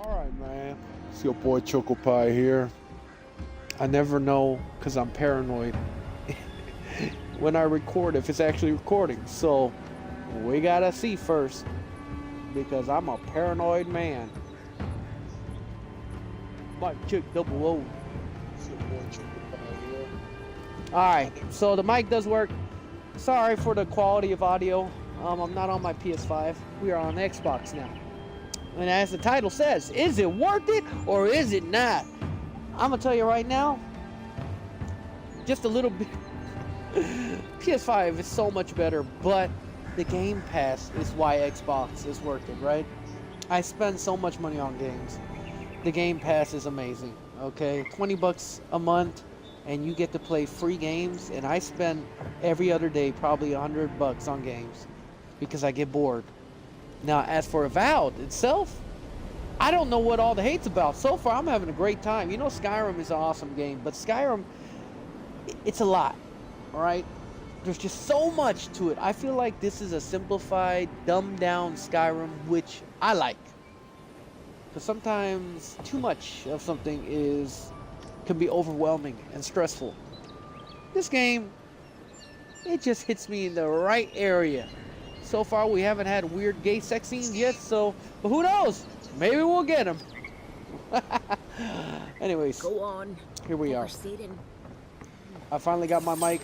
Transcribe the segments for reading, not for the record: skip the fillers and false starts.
Alright, man. It's your boy Choco Pie here. I never know because I'm paranoid when I record if it's actually recording. So we gotta see first because I'm a paranoid man. Mic check double O. It's your boy Choco Pie here. Alright, so the mic does work. Sorry for the quality of audio. I'm not on my PS5. We are on Xbox now. And as the title says, is it worth it or is it not? I'm gonna tell you right now, just a little bit. PS5 is so much better, but the Game Pass is why Xbox is worth it, right? I spend so much money on games. The Game Pass is amazing, okay? 20 bucks a month and you get to play free games, and I spend every other day probably 100 bucks on games because I get bored. Now, as for Avowed itself, I don't know what all the hate's about. So far, I'm having a great time. You know, Skyrim is an awesome game, but Skyrim, it's a lot, all right? There's just so much to it. I feel like this is a simplified, dumbed-down Skyrim, which I like. Because sometimes too much of something can be overwhelming and stressful. This game, it just hits me in the right area. So far, we haven't had weird gay sex scenes yet, but who knows? Maybe we'll get them. Anyways, go on. Here we are. I finally got my mic.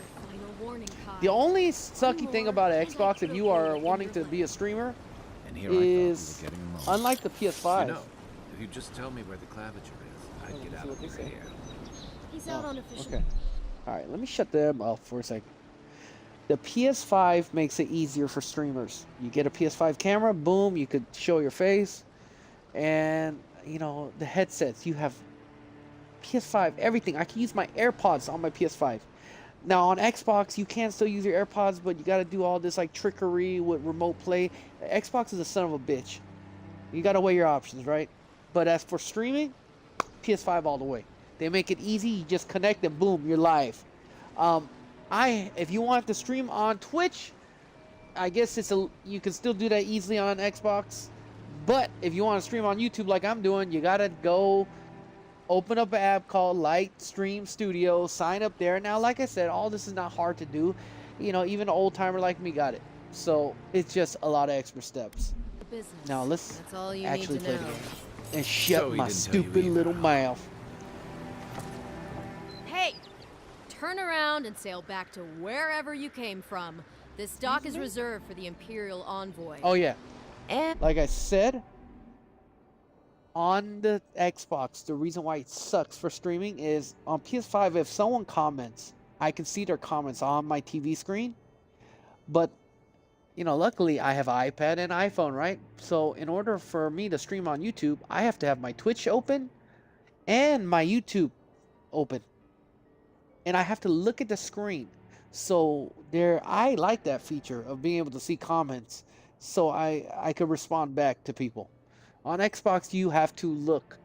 The only sucky thing about an Xbox, if you are wanting to be a streamer, is unlike the PS5. You know, if you just tell me where the claviture is, I'd get out of your hair. He's out on a fishing. Okay. All right, let me shut them off for a second. The PS5 makes it easier for streamers. You get a PS5 camera, boom, you could show your face. And, you know, the headsets, you have PS5, everything. I can use my AirPods on my PS5. Now, on Xbox, you can still use your AirPods, but you got to do all this, like, trickery with remote play. Xbox is a son of a bitch. You got to weigh your options, right? But as for streaming, PS5 all the way. They make it easy. You just connect and boom, you're live. If you want to stream on Twitch, I guess you can still do that easily on Xbox. But if you want to stream on YouTube like I'm doing, you gotta go open up an app called Lightstream Studio, sign up there. Now, like I said, all this is not hard to do. You know, even an old timer like me got it. So it's just a lot of extra steps. Now let's actually play the game and shut my stupid little mouth. Hey! Turn around and sail back to wherever you came from. This dock is reserved for the Imperial Envoy. Oh, yeah. And like I said, on the Xbox, the reason why it sucks for streaming is on PS5, if someone comments, I can see their comments on my TV screen. But, you know, luckily I have an iPad and iPhone, right? So in order for me to stream on YouTube, I have to have my Twitch open and my YouTube open. And I have to look at the screen. So I like that feature of being able to see comments, so I could respond back to people. On Xbox, you have to look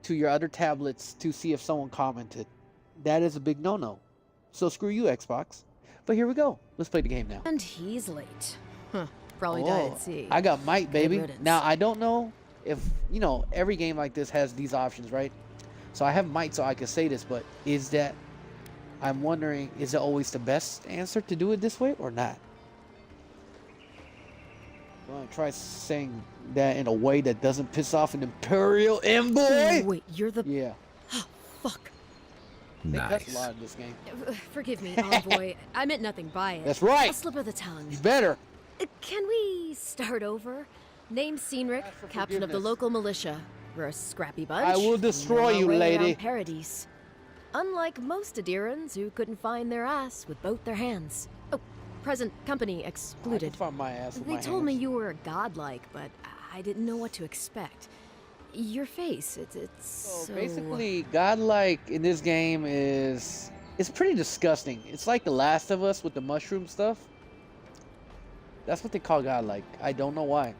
to your other tablets to see if someone commented. That is a big no-no. So screw you, Xbox. But here we go. Let's play the game now. And he's late. Huh. Probably died at sea. I got might, baby. Now, I don't know if, you know, every game like this has these options, right? So I have might so I can say this, but I'm wondering, is it always the best answer to do it this way or not? I'm going to try saying that in a way that doesn't piss off an Imperial Envoy. Oh, wait, you're the... Yeah. Oh, fuck. They cuss a lot in this game. Forgive me, Envoy. I meant nothing by it. That's right. A slip of the tongue. You better. Can we start over? Name Cynric, captain of the local militia. We're a scrappy bunch. I will destroy you, lady. Paradise. Unlike most Adirans who couldn't find their ass with both their hands. Oh, present company excluded. I can find my ass with my They told me hands. you were godlike, but I didn't know what to expect. Your face, it's so... Basically, godlike in this game it's pretty disgusting. It's like The Last of Us with the mushroom stuff. That's what they call godlike. I don't know why.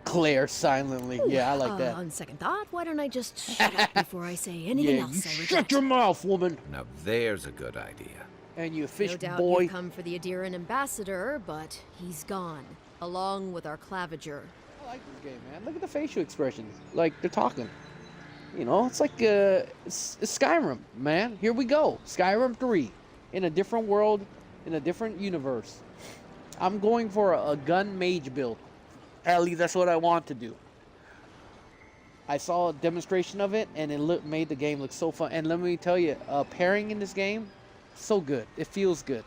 Claire silently. Ooh, yeah, I like that. On second thought, why don't I just shut up before I say anything else I regret? Shut your mouth, woman. Now there's a good idea. And you fish no doubt boy. You come for the Adiran ambassador, but he's gone, along with our claviger. like this game, man. Look at the facial expressions. Like, they're talking. You know, it's like it's Skyrim, man. Here we go. Skyrim 3. In a different world, in a different universe. I'm going for a gun mage build. At least that's what I want to do. I saw a demonstration of it, and it made the game look so fun. And let me tell you, pairing in this game, so good. It feels good.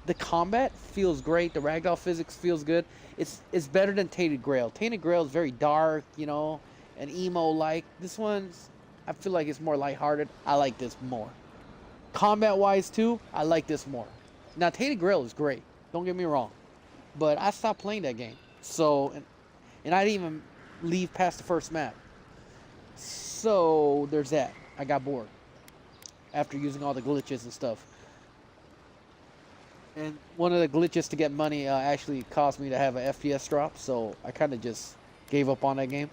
The combat feels great. The ragdoll physics feels good. It's better than Tainted Grail. Tainted Grail is very dark, you know, and emo-like. This one's, I feel like it's more lighthearted. I like this more. Combat-wise, too, I like this more. Now, Tainted Grail is great. Don't get me wrong. But I stopped playing that game. So, and I didn't even leave past the first map. So, there's that. I got bored. After using all the glitches and stuff. And one of the glitches to get money actually caused me to have an FPS drop. So, I kind of just gave up on that game.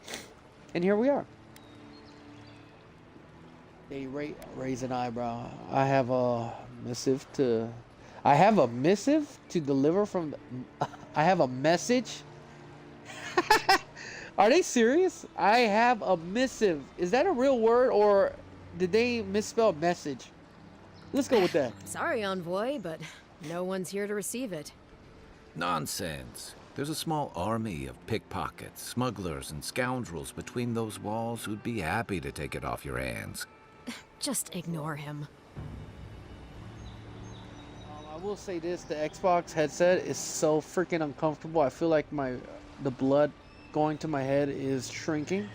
And here we are. They raise an eyebrow. I have a missive to... I have a missive to deliver from the... I have a message? Are they serious? I have a missive. Is that a real word, or did they misspell message? Let's go with that. Sorry, Envoy, but no one's here to receive it. Nonsense. There's a small army of pickpockets, smugglers, and scoundrels between those walls who'd be happy to take it off your hands. Just ignore him. I will say this, the Xbox headset is so freaking uncomfortable. I feel like the blood going to my head is shrinking.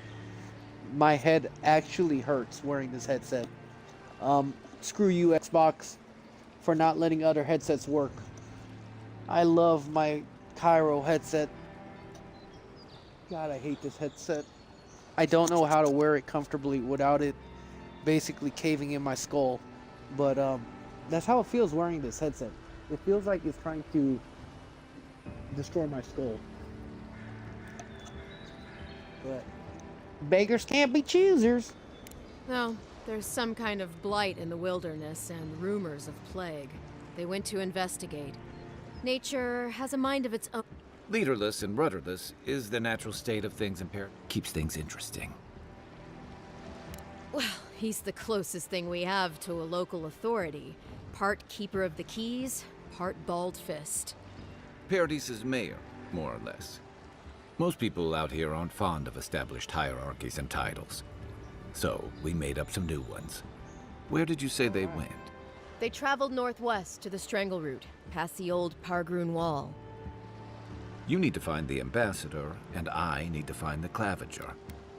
My head actually hurts wearing this headset. Screw you, Xbox, for not letting other headsets work. I love my Cairo headset. God, I hate this headset. I don't know how to wear it comfortably without it basically caving in my skull. But that's how it feels wearing this headset. It feels like it's trying to destroy my skull. But beggars can't be choosers. No, there's some kind of blight in the wilderness and rumors of plague. They went to investigate. Nature has a mind of its own. Leaderless and rudderless is the natural state of things impaired. Keeps things interesting. Well, he's the closest thing we have to a local authority. Part keeper of the keys, part bald fist. Paradise's mayor, more or less. Most people out here aren't fond of established hierarchies and titles. So, we made up some new ones. Where did you say they went? They traveled northwest to the Strangle Route, past the old Pargroon Wall. You need to find the ambassador, and I need to find the claviger.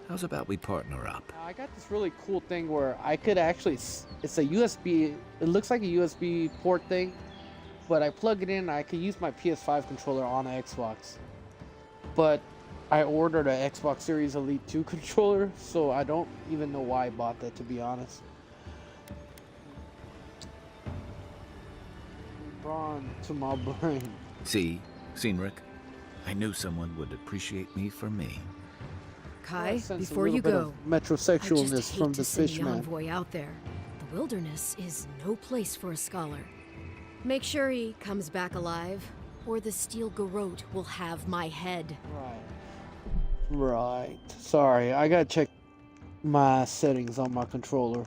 How's about we partner up? I got this really cool thing where I could actually, it's a USB, it looks like a USB port thing, but I plug it in, I could use my PS5 controller on an Xbox. But I ordered an Xbox Series Elite 2 controller, so I don't even know why I bought that, to be honest. Brawn to my brain. See, Cynric? I knew someone would appreciate me for me. Kai, before you go, metrosexualness from the Fishman. Envoy out there. The wilderness is no place for a scholar. Make sure he comes back alive, or the steel garrote will have my head. Right. Sorry, I gotta check my settings on my controller.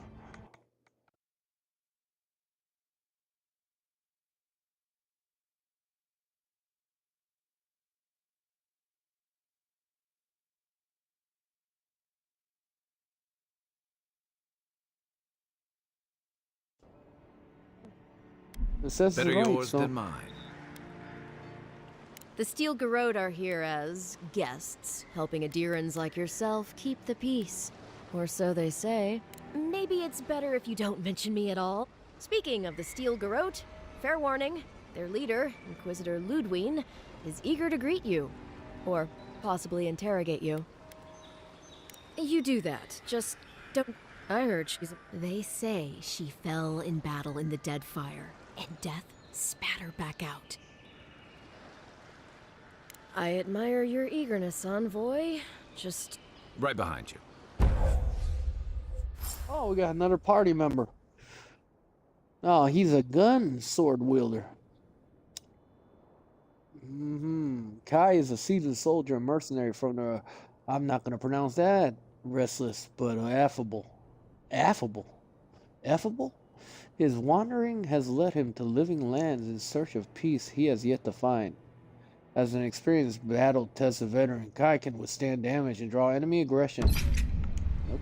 It says Better right, yours so. than mine. The Steel Garrote are here as guests, helping Adirans like yourself keep the peace. Or so they say. Maybe it's better if you don't mention me at all. Speaking of the Steel Garrote, fair warning, their leader, Inquisitor Ludwine, is eager to greet you. Or possibly interrogate you. You do that, just don't... I heard she's... They say she fell in battle in the Deadfire, and death spat her back out. I admire your eagerness, Envoy. Just... Right behind you. Oh, we got another party member. Oh, he's a gun sword wielder. Kai is a seasoned soldier and mercenary from the, I'm not going to pronounce that, restless, but affable. Affable? Affable? His wandering has led him to living lands in search of peace he has yet to find. As an experienced battle-tested veteran, Kai can withstand damage and draw enemy aggression.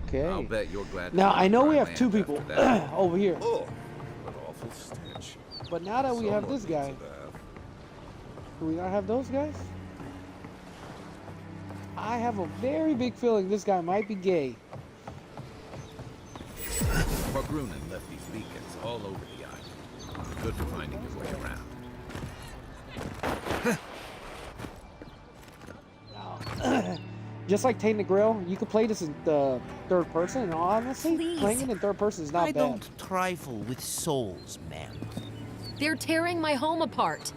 Okay. I'll bet you're glad. Now, I know we have land two after people that. over here. Oh, what awful stench. But now that we have this guy, do we not have those guys? I have a very big feeling this guy might be gay. Grunen left these beacons all over the island. Good for finding your way around. Just like Tainted the Grail, you could play this in the third person, and honestly, Please. playing it in third person is not I bad. don't trifle with souls, ma'am. They're tearing my home apart.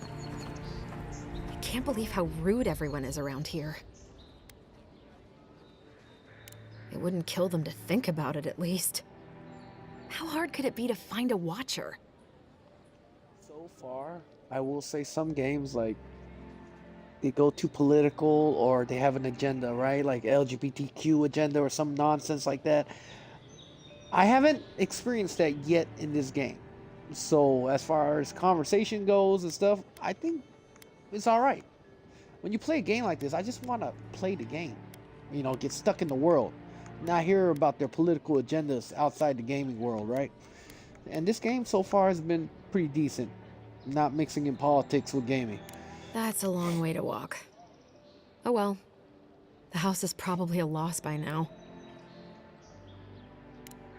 I can't believe how rude everyone is around here. It wouldn't kill them to think about it, at least. How hard could it be to find a watcher? So far, I will say some games, like, they go too political or they have an agenda, right? Like LGBTQ agenda or some nonsense like that. I haven't experienced that yet in this game. So as far as conversation goes and stuff, I think it's all right. When you play a game like this, I just want to play the game. You know, get stuck in the world. Not hear about their political agendas outside the gaming world, right? And this game so far has been pretty decent. Not mixing in politics with gaming. That's a long way to walk. Oh well. The house is probably a loss by now.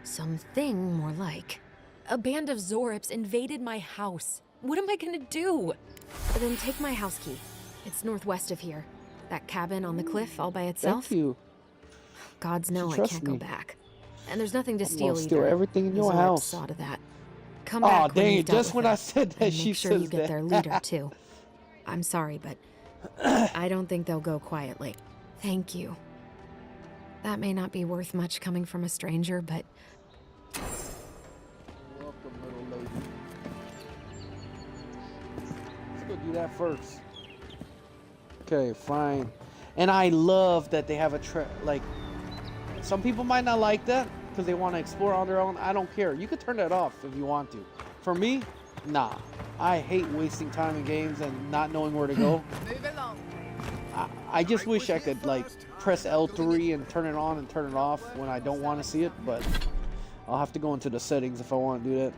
Something more like. A band of Zorips invaded my house. What am I gonna do? Then take my house key. It's northwest of here. That cabin on the cliff all by itself. Thank you. Gods know I Trust can't me. go back. And there's nothing to I'm steal gonna either. steal everything in The your Zorips house. saw to that. Come Aw, back when dang you've it, dealt just with when I her, said that, and she make sure says you get that. their leader too. I'm sorry, but I don't think they'll go quietly. Thank you. That may not be worth much coming from a stranger, but Welcome, little lady. Let's go do that first. Okay, fine. And I love that they have a like. Some people might not like that because they want to explore on their own. I don't care. You could turn that off if you want to. For me, nah. I hate wasting time in games and not knowing where to go. I just wish I could like press L3 and turn it on and turn it off when I don't want to see it, but I'll have to go into the settings if I want to do that.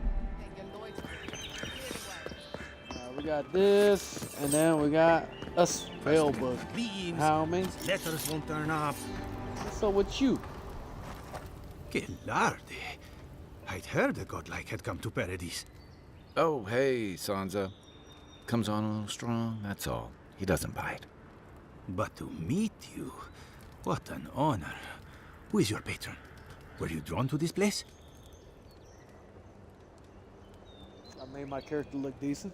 We got this, and then we got a spell book. How many? Letters won't turn up. So with you? Que larde. I'd heard a godlike had come to Paradise. Oh, hey, Sansa. Comes on a little strong, that's all. He doesn't bite. But to meet you, what an honor. Who is your patron? Were you drawn to this place? I made my character look decent.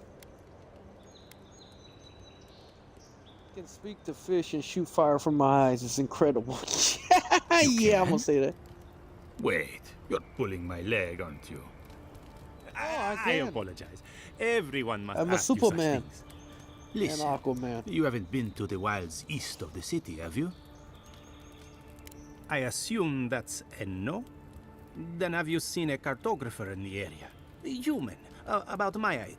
Can speak to fish and shoot fire from my eyes. It's incredible. Yeah, I'm gonna say that. Wait, you're pulling my leg, aren't you? I I can. apologize. Everyone must I'm a ask you such Superman. things. And Listen, Aquaman. you haven't been to the wilds east of the city, have you? I assume that's a no? Then have you seen a cartographer in the area? A human, about my height.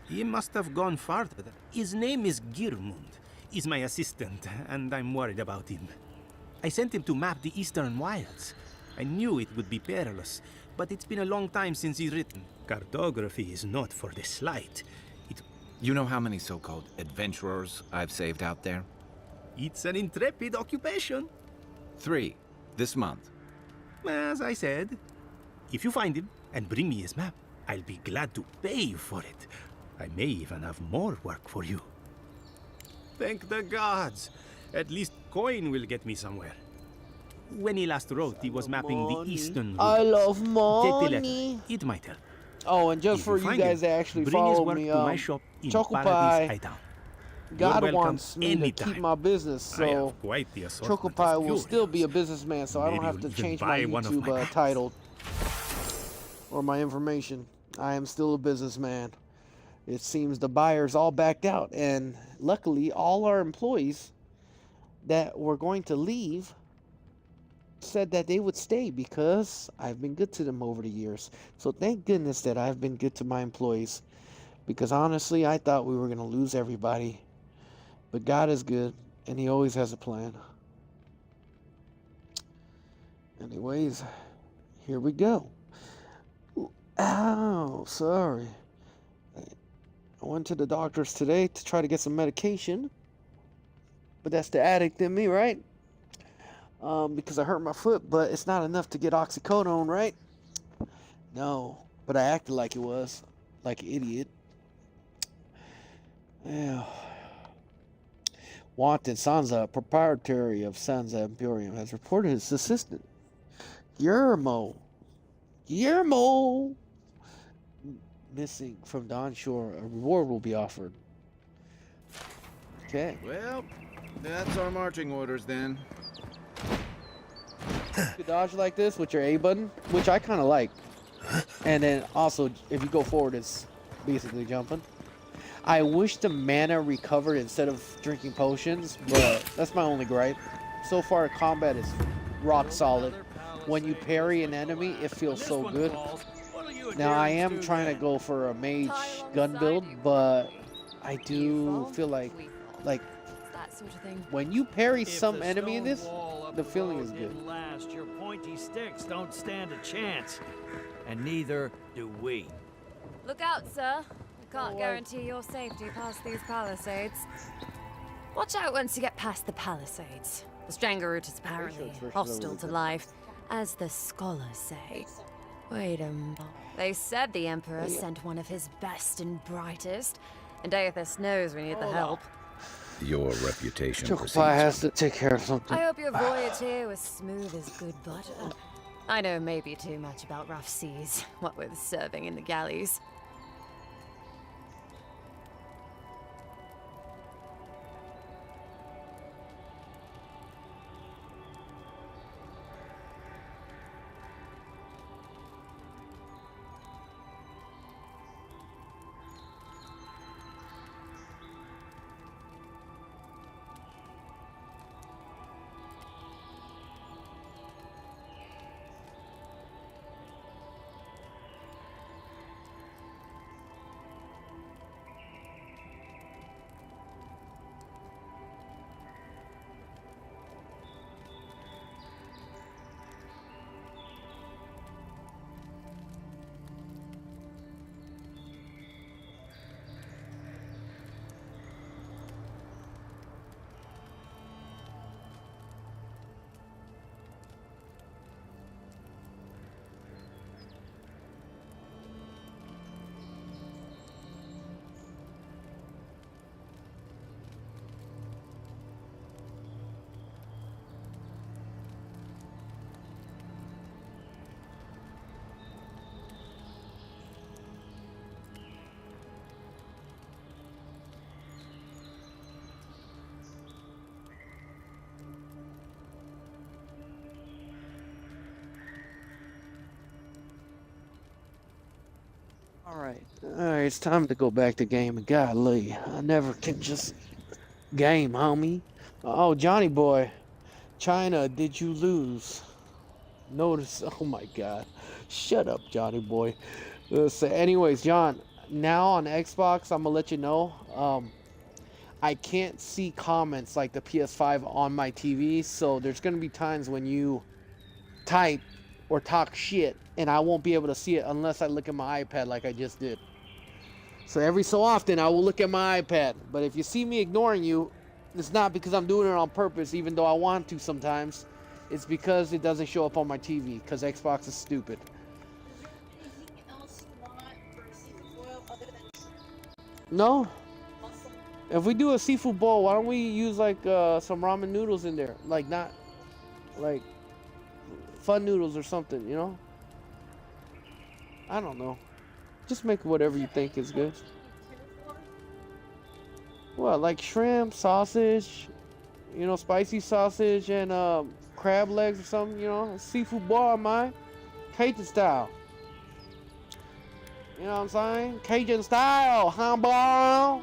He must have gone farther. His name is Girmund. He's my assistant, and I'm worried about him. I sent him to map the eastern wilds. I knew it would be perilous, but it's been a long time since he's written. Cartography is not for the slight. You know how many so-called adventurers I've saved out there? It's an intrepid occupation. 3, this month. As I said, if you find him and bring me his map, I'll be glad to pay you for it. I may even have more work for you. Thank the gods. At least coin will get me somewhere. When he last wrote, he was mapping the eastern route. I love Take the money. letter. It might help. Oh, and just If for you find guys him, that actually bring his follow work me, to my shop in Choco Paradise Pie, Hightown. God You're welcome wants me to anytime. keep my business, I so have quite the assortment Choco of Pie will still be a curios. businessman, so I don't Maybe have to you'll even change my buy one of YouTube my title or my information. I am still a businessman. It seems the buyers all backed out, and luckily all our employees that were going to leave said that they would stay because I've been good to them over the years. So thank goodness that I've been good to my employees, because honestly I thought we were going to lose everybody. But God is good and he always has a plan. Anyways, here we go. Ow, sorry. I went to the doctor's today to try to get some medication, but that's the addict in me, right? Because I hurt my foot, but it's not enough to get oxycodone, right? No, but I acted like it was, like an idiot. Yeah. Wanted Sansa, proprietary of Sansa Emporium, has reported his assistant, Guillermo, missing from Dawn Shore. A reward will be offered. Okay. Well, that's our marching orders then. You dodge like this with your A button, which I kind of like. And then also, if you go forward, it's basically jumping. I wish the mana recovered instead of drinking potions, but that's my only gripe. So far, combat is rock solid. When you parry an enemy, it feels so good. Now, I am trying to go for a mage gun build, but I do feel like that sort of thing. when you parry some enemy in this, the feeling is good. Last, your pointy sticks don't stand a chance, and neither do we. Look out, sir. I can't guarantee your safety past these palisades. Watch out once you get past the palisades. The Stranger Root is apparently hostile to life, as the scholars say. Wait a minute. They said the Emperor sent one of his best and brightest, and Aethys knows we need the help. Your reputation Chocopi precedes has you. to take care of something. I hope your voyage here was smooth as good butter. I know maybe too much about rough seas, what with serving in the galleys. Alright, it's time to go back to gaming. Golly, I never can just game, homie. Oh, Johnny boy. China, did you lose? Notice, oh my god. Shut up, Johnny boy. So anyways, John, now on Xbox, I'm gonna let you know, I can't see comments like the PS5 on my TV, so there's gonna be times when you type or talk shit and I won't be able to see it unless I look at my iPad like I just did. So every so often I will look at my iPad, but if you see me ignoring you, it's not because I'm doing it on purpose, even though I want to sometimes. It's because it doesn't show up on my TV, because Xbox is stupid. No. If we do a seafood bowl, why don't we use like some ramen noodles in there? Like not like fun noodles or something, you know? I don't know. Just make whatever you think is good. What, like shrimp, sausage, you know, spicy sausage and crab legs or something, you know? Seafood bowl, mine. Cajun style. You know what I'm saying? Cajun style, huh, bro?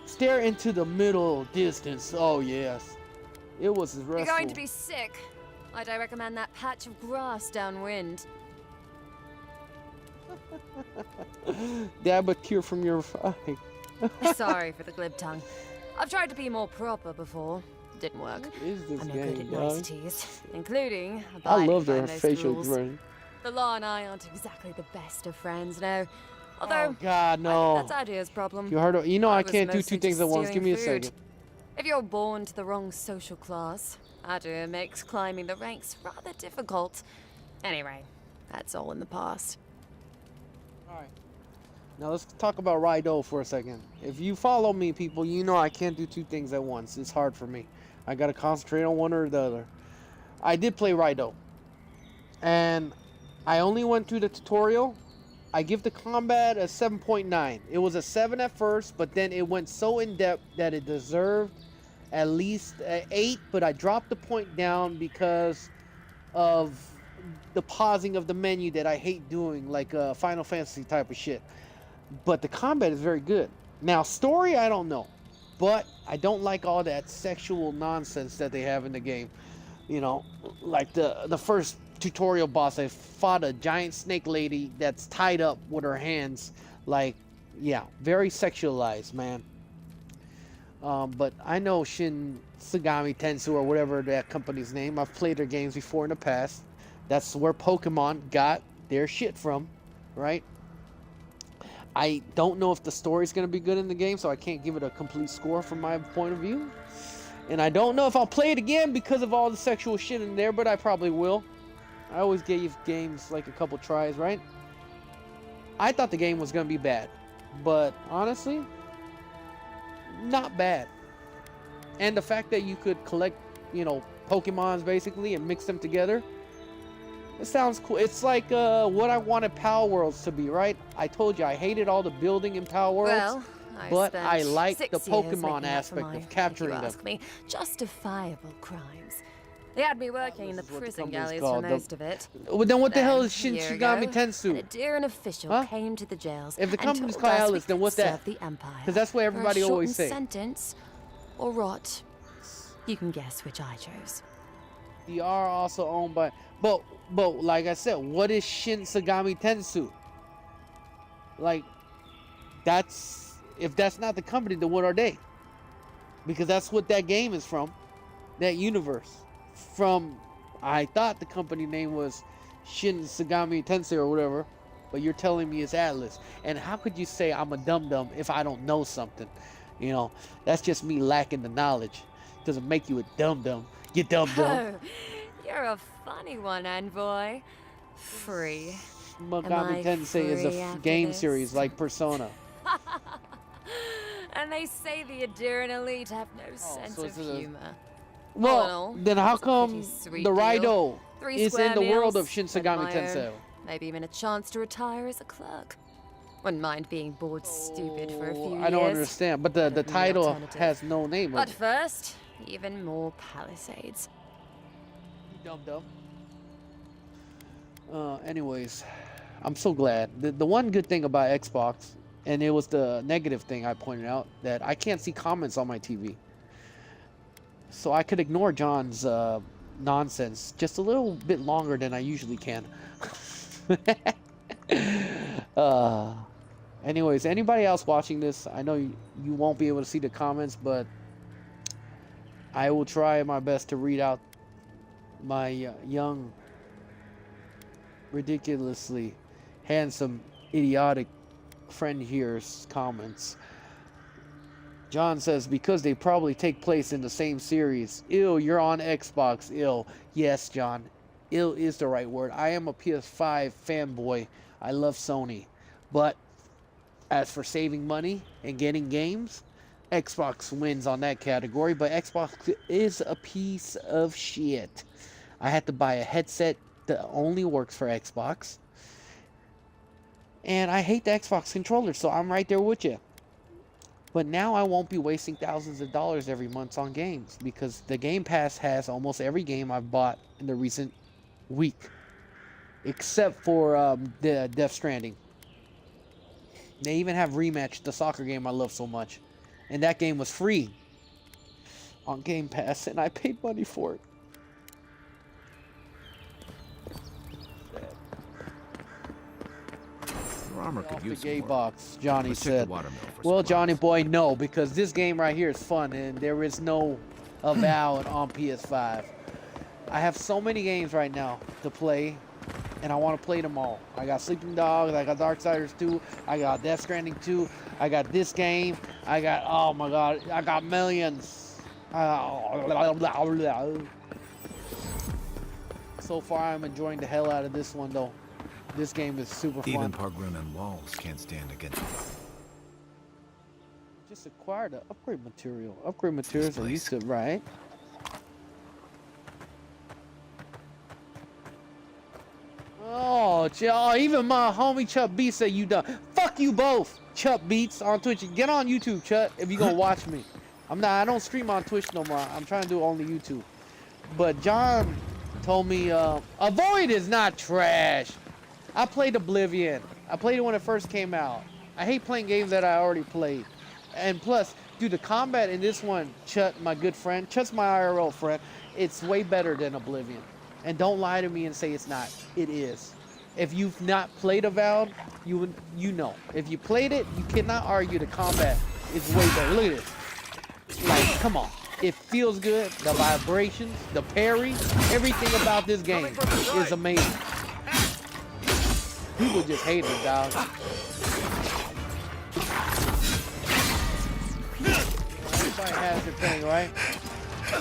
Stare into the middle distance. Oh, yes. It was restful. You're going to be sick. I'd recommend that patch of grass downwind. Dab a cure from your eye. Sorry for the glib tongue. I've tried to be more proper before. Didn't work. What is this I'm no game, good at dog? niceties, including I abiding love by their most facial rules. expression. The law and I aren't exactly the best of friends, no. Although, Oh, God, I no. think that's Adia's problem. You heard of, you know I was can't do mostly two things just at once. Give me a stealing second. food. If you're born to the wrong social class, Adia makes climbing the ranks rather difficult. Anyway, that's all in the past. Alright. Now let's talk about Raido for a second. If you follow me, people, you know I can't do two things at once. It's hard for me. I gotta concentrate on one or the other. I did play Raido. And I only went through the tutorial. I give the combat a 7.9. It was a 7 at first, but then it went so in depth that it deserved at least an 8, but I dropped the point down because of the pausing of the menu that I hate doing, like Final Fantasy type of shit. But the combat is very good. Now, story, I don't know. But I don't like all that sexual nonsense that they have in the game. You know, like the first tutorial boss, I fought a giant snake lady that's tied up with her hands. Like, yeah, very sexualized, man. But I know Shin Sagami Tensei or whatever that company's name. I've played their games before in the past. That's where Pokemon got their shit from, right? I don't know if the story's going to be good in the game, so I can't give it a complete score from my point of view. And I don't know if I'll play it again because of all the sexual shit in there, but I probably will. I always gave games like a couple tries, right? I thought the game was going to be bad, but honestly, not bad. And the fact that you could collect, you know, Pokemons basically and mix them together, it sounds cool. It's like what I wanted Power Worlds to be, right? I told you I hated all the building in Power Worlds, Well, but I liked the 6 years Pokemon making up for aspect my, of capturing if you them. ask me, justifiable crimes. They had me working in the This is what the prison company's galleys called, for the- most of it. Well, then what the hell Then, is Shin a year Shigami ago, An Tensei? Adiran official Huh? came to the jails If the and company's told called us we Alice, then could what's that? serve the Empire 'Cause that's what for a everybody always shortened say. Sentence or rot. You can guess which I chose. They are also owned by, but like I said, what is Shin Sagami Tensei? Like, that's, if that's not the company, then what are they? Because that's what that game is from, that universe. From, I thought the company name was Shin Sagami Tensei or whatever, but you're telling me it's Atlas. And how could you say I'm a dum-dum if I don't know something? You know, that's just me lacking the knowledge. Doesn't make you a dum-dum. You dum-dum. Oh, you're a funny one, Envoy. Free. Megami I Tensei is free a after game this? series like Persona. And they say the Adiran elite have no sense so of it's a- humor. Well, all, then how it's a come pretty sweet the deal. Raido 3 is square in the world meals, of Shin with Sagami my Tensei? own. Maybe even a chance to retire as a clerk. Wouldn't mind being bored stupid for a few years. I don't understand, but the That'd be the title alternative. has no name. But first, even more Palisades. Dum-dum. Anyways, I'm so glad. The one good thing about Xbox, and it was the negative thing I pointed out, that I can't see comments on my TV. So I could ignore John's nonsense just a little bit longer than I usually can. Anyways, anybody else watching this, I know you won't be able to see the comments, but I will try my best to read out my young, ridiculously handsome, idiotic friend here's comments. John says, because they probably take place in the same series. Ew, you're on Xbox. Ill. Yes, John. Ill is the right word. I am a PS5 fanboy. I love Sony. But as for saving money and getting games, Xbox wins on that category. But Xbox is a piece of shit. I had to buy a headset that only works for Xbox. And I hate the Xbox controller, so I'm right there with you. But now I won't be wasting thousands of dollars every month on games, because the Game Pass has almost every game I've bought in the recent week, except for the Death Stranding. They even have Rematch, the soccer game I love so much. And that game was free on Game Pass, and I paid money for it. Your armor Off could the use gay some work. box, Johnny Let's check said. the watermill for Well, supplies. Johnny boy, no, because this game right here is fun, and there is no Avowed on PS5. I have so many games right now to play, and I want to play them all. I got Sleeping Dogs, I got Darksiders 2, I got Death Stranding 2, I got this game, I got, oh my god, I got millions. So far, I'm enjoying the hell out of this one, though. This game is super fun. Even Pargrun and walls can't stand against it. Just acquired the upgrade material. Upgrade materials are used to, right? Oh, even my homie Chuck Beats said you done. Fuck you both, Chuck Beats on Twitch. Get on YouTube, Chuck, if you gonna watch me. I don't stream on Twitch no more. I'm trying to do only YouTube. But John told me, Avoid is not trash. I played Oblivion. I played it when it first came out. I hate playing games that I already played. And plus, dude, the combat in this one, Chut, my good friend, Chut's my IRL friend, it's way better than Oblivion. And don't lie to me and say it's not. It is. If you've not played Avowed, you know. If you played it, you cannot argue the combat is way better. Look at this. Like, come on. It feels good. The vibrations, the parry, everything about this game is amazing. People just hate it, dog. Everybody has their thing, right?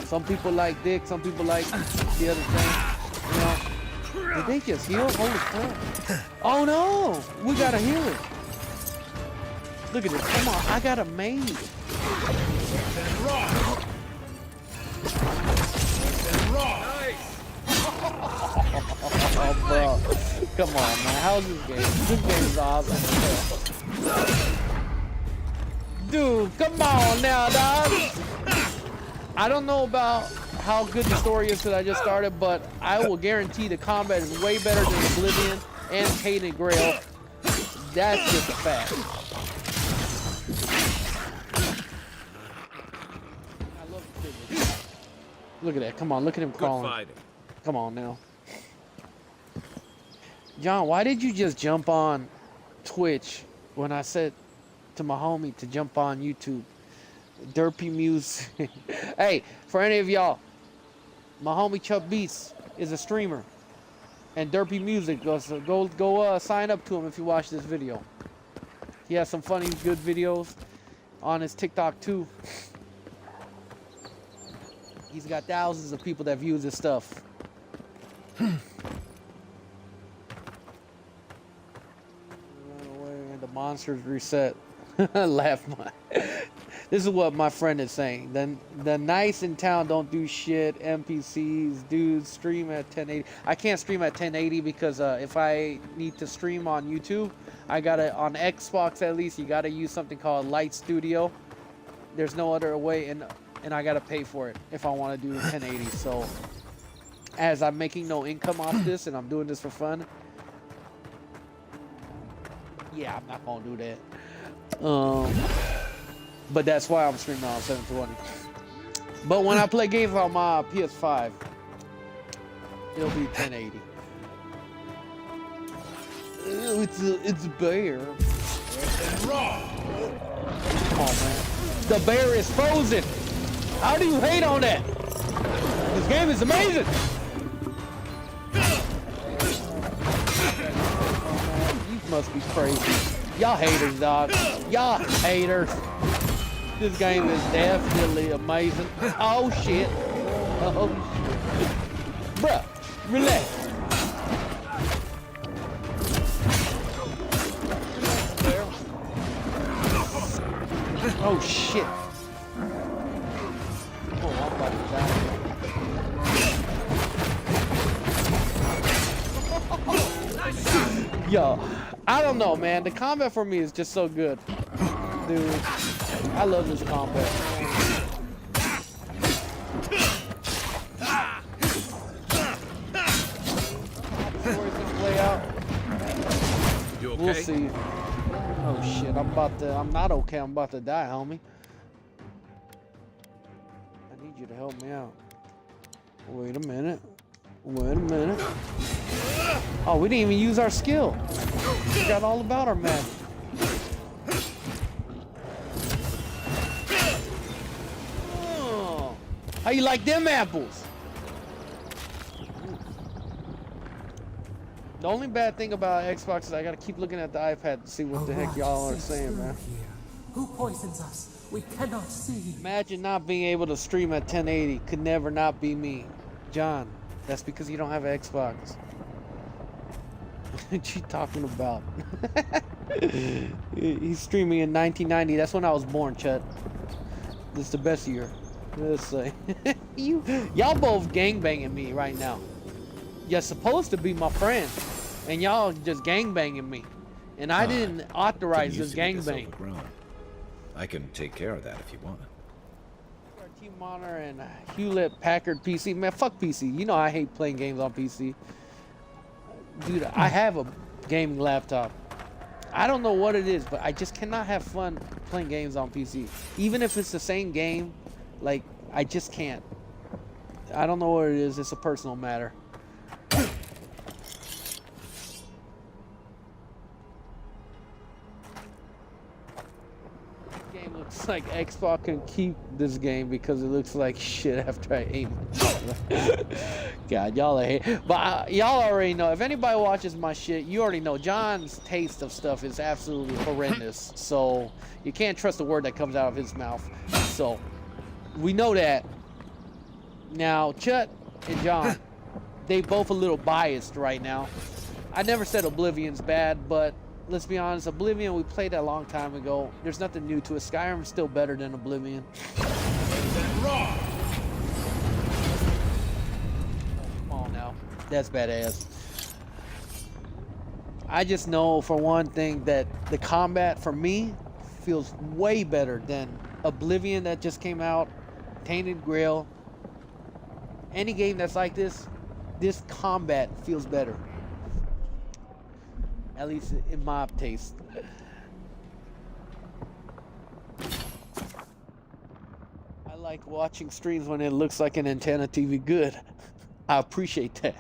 Some people like dick, some people like the other thing. You know? Did they just heal? Holy crap. Oh no! We gotta heal it. Look at this. Come on, I got a maid. Oh, bro. Come on, man. How's this game? This game is awesome. Dude, come on now, dog. I don't know about how good the story is that I just started, but I will guarantee the combat is way better than Oblivion and Hated Grail. That's just a fact. I love the physics. Look at that. Come on, look at him crawling. Come on now. John, why did you just jump on Twitch when I said to my homie to jump on YouTube? Derpy Music. Hey, for any of y'all, my homie Chuck Beats is a streamer. And Derpy Music, go sign up to him if you watch this video. He has some funny, good videos on his TikTok too. He's got thousands of people that view his stuff. Run away and the monsters reset. Laugh my. This is what my friend is saying. The nice in town don't do shit. NPCs, dudes, stream at 1080. I can't stream at 1080 because if I need to stream on YouTube, I gotta, on Xbox at least, you gotta use something called Light Studio. There's no other way, and I gotta pay for it if I want to do 1080. So, as I'm making no income off this and I'm doing this for fun, yeah, I'm not gonna do that. But that's why I'm streaming on 720. But when I play games on my PS5, it'll be 1080. Ew, it's a bear. Come on, man. The bear is frozen. How do you hate on that? This game is amazing. You must be crazy. Y'all haters, dog. Y'all haters. This game is definitely amazing. Oh shit. Oh shit. Bruh, relax. Oh shit. Oh, I'm about to die. Yo, I don't know, man. The combat for me is just so good. Dude, I love this combat. How the story's gonna play out? You okay? We'll see. Oh shit, I'm not okay, I'm about to die, homie. I need you to help me out. Wait a minute. Wait a minute. Oh, we didn't even use our skill. Forgot all about our magic. Oh, how you like them apples? The only bad thing about Xbox is I gotta keep looking at the iPad to see what the heck y'all are saying, man. Who poisons us? We cannot see. Imagine not being able to stream at 1080. Could never not be me. John, that's because you don't have an Xbox. What you talking about? He's streaming in 1990. That's when I was born, Chet. This is the best year. Let's say. Y'all both gangbanging me right now. You're supposed to be my friend, and y'all just gangbanging me. And I didn't authorize this gangbang. I can take care of that if you want. Team Monitor and Hewlett Packard PC. Man, fuck PC. You know I hate playing games on PC. Dude, I have a gaming laptop. I don't know what it is, but I just cannot have fun playing games on PC. Even if it's the same game, like, I just can't. I don't know what it is. It's a personal matter. Game looks like Xbox can keep this game because it looks like shit after I aim it. God, y'all are hate. But y'all already know. If anybody watches my shit, you already know John's taste of stuff is absolutely horrendous. So you can't trust a word that comes out of his mouth. So we know that. Now, Chet and John, they both a little biased right now. I never said Oblivion's bad, but let's be honest, Oblivion, we played that a long time ago. There's nothing new to it. Skyrim's still better than Oblivion. Come on now. That's badass. I just know for one thing that the combat for me feels way better than Oblivion that just came out, Tainted Grail. Any game that's like this combat feels better. At least in my taste. I like watching streams when it looks like an antenna TV good. I appreciate that.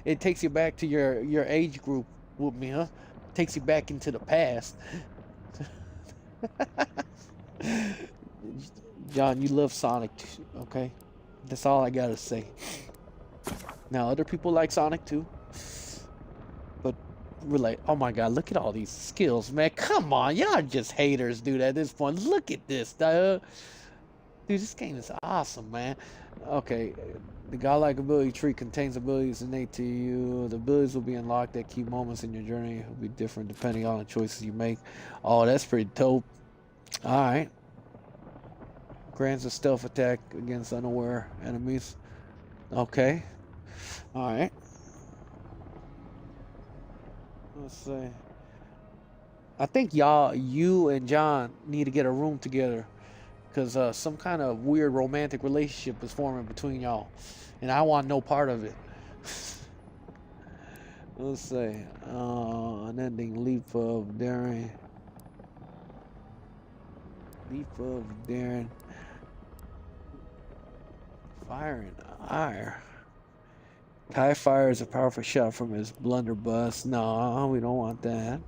It takes you back to your age group with me, huh? Takes you back into the past. John, you love Sonic, okay? That's all I gotta say. Now, other people like Sonic too. But we're like, oh my god, look at all these skills, man. Come on, y'all just haters, dude, at this point. Look at this, dude. Dude, this game is awesome, man. Okay, the godlike ability tree contains abilities innate to you. The abilities will be unlocked at key moments in your journey. It will be different depending on the choices you make. Oh, that's pretty dope. Alright. Grants a stealth attack against unaware enemies. Okay. Alright. Let's see. I think you and John need to get a room together. Because some kind of weird romantic relationship is forming between y'all. And I want no part of it. Let's see. Unending leap of daring. Leap of daring. Fire and ire. Kai fires a powerful shot from his blunderbuss. No, we don't want that.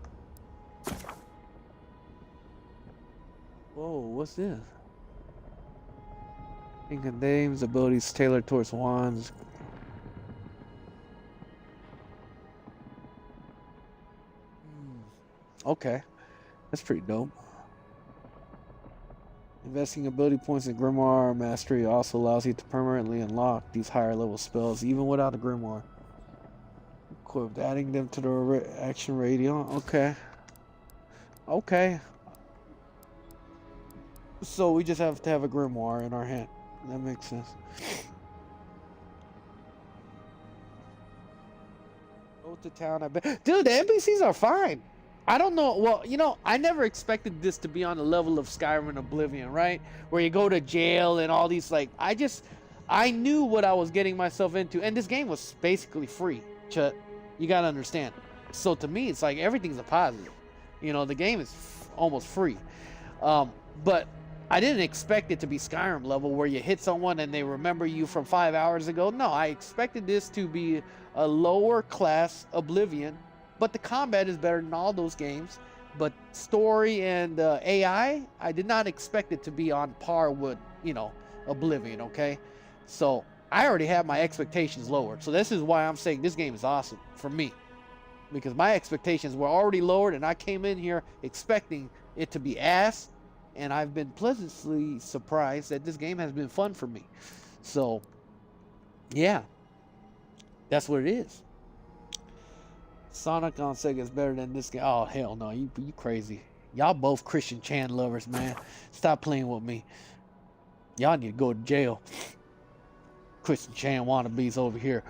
Whoa, what's this? It contains abilities tailored towards wands. Okay, that's pretty dope. Investing ability points in Grimoire Mastery also allows you to permanently unlock these higher level spells even without a Grimoire. Equipped, adding them to the action radio. Okay. Okay. So we just have to have a Grimoire in our hand. That makes sense. Go to town, I bet. Dude, the NPCs are fine. I don't know. Well, you know, I never expected this to be on the level of Skyrim and Oblivion, right? Where you go to jail and all these, like, I knew what I was getting myself into. And this game was basically free, Chut. You gotta understand. So to me, it's like everything's a positive. You know, the game is almost free. But I didn't expect it to be Skyrim level where you hit someone and they remember you from 5 hours ago. No, I expected this to be a lower class Oblivion, but the combat is better than all those games. But story and AI, I did not expect it to be on par with, you know, Oblivion, okay? So I already have my expectations lowered. So this is why I'm saying this game is awesome for me. Because my expectations were already lowered and I came in here expecting it to be ass. And I've been pleasantly surprised that this game has been fun for me. So, yeah. That's what it is. Sonic on Sega is better than this game. Oh, hell no. You crazy. Y'all both Christian Chan lovers, man. Stop playing with me. Y'all need to go to jail. Christian Chan wannabes over here.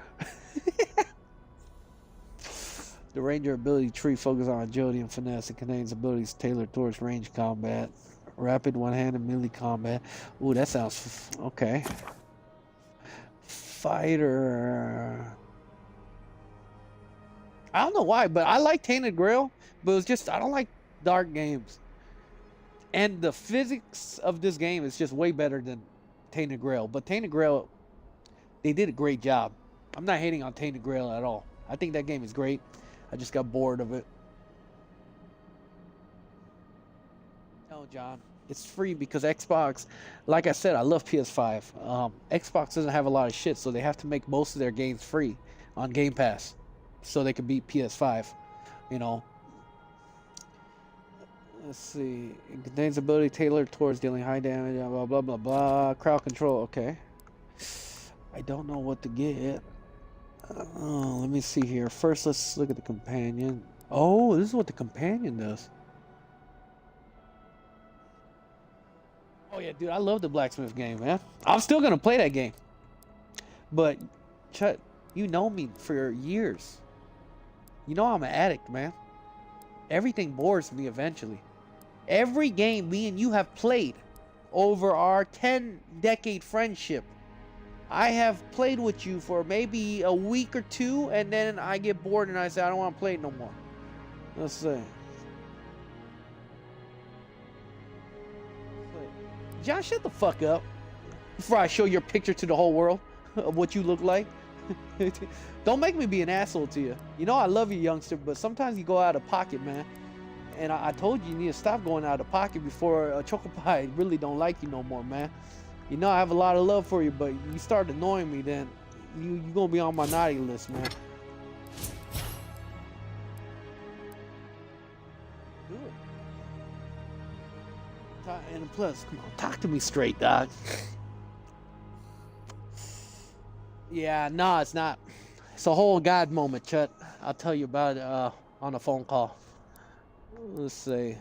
The Ranger ability tree focuses on agility and finesse. It contains abilities tailored towards range combat. Rapid one-handed melee combat. Ooh, that sounds okay. Fighter. I don't know why, but I like Tainted Grail, but it's just I don't like dark games. And the physics of this game is just way better than Tainted Grail. But Tainted Grail, they did a great job. I'm not hating on Tainted Grail at all. I think that game is great. I just got bored of it. No, John. It's free because Xbox, like I said, I love PS5. Xbox doesn't have a lot of shit, so they have to make most of their games free on Game Pass so they can beat PS5, you know. Let's see. It contains ability tailored towards dealing high damage, blah, blah, blah, blah. Crowd control, okay. I don't know what to get. Let me see here. First, let's look at the companion. Oh, this is what the companion does. Oh yeah, dude, I love the blacksmith game, man. I'm still gonna play that game. But, Chut, you know me for years. You know I'm an addict, man. Everything bores me eventually. Every game me and you have played over our 10-decade friendship, I have played with you for maybe a week or two, and then I get bored and I say, I don't want to play it no more. Let's see. John, shut the fuck up before I show your picture to the whole world of what you look like. Don't make me be an asshole to you. You know I love you, youngster, but sometimes you go out of pocket, man. And I told you need to stop going out of pocket before Chocopie really don't like you no more, man. You know I have a lot of love for you, but you start annoying me, then you gonna be on my naughty list, man. Do it. And plus, come on, talk to me straight, dog. Yeah, no, it's not. It's a whole God moment, Chut. I'll tell you about it on a phone call. Let's see.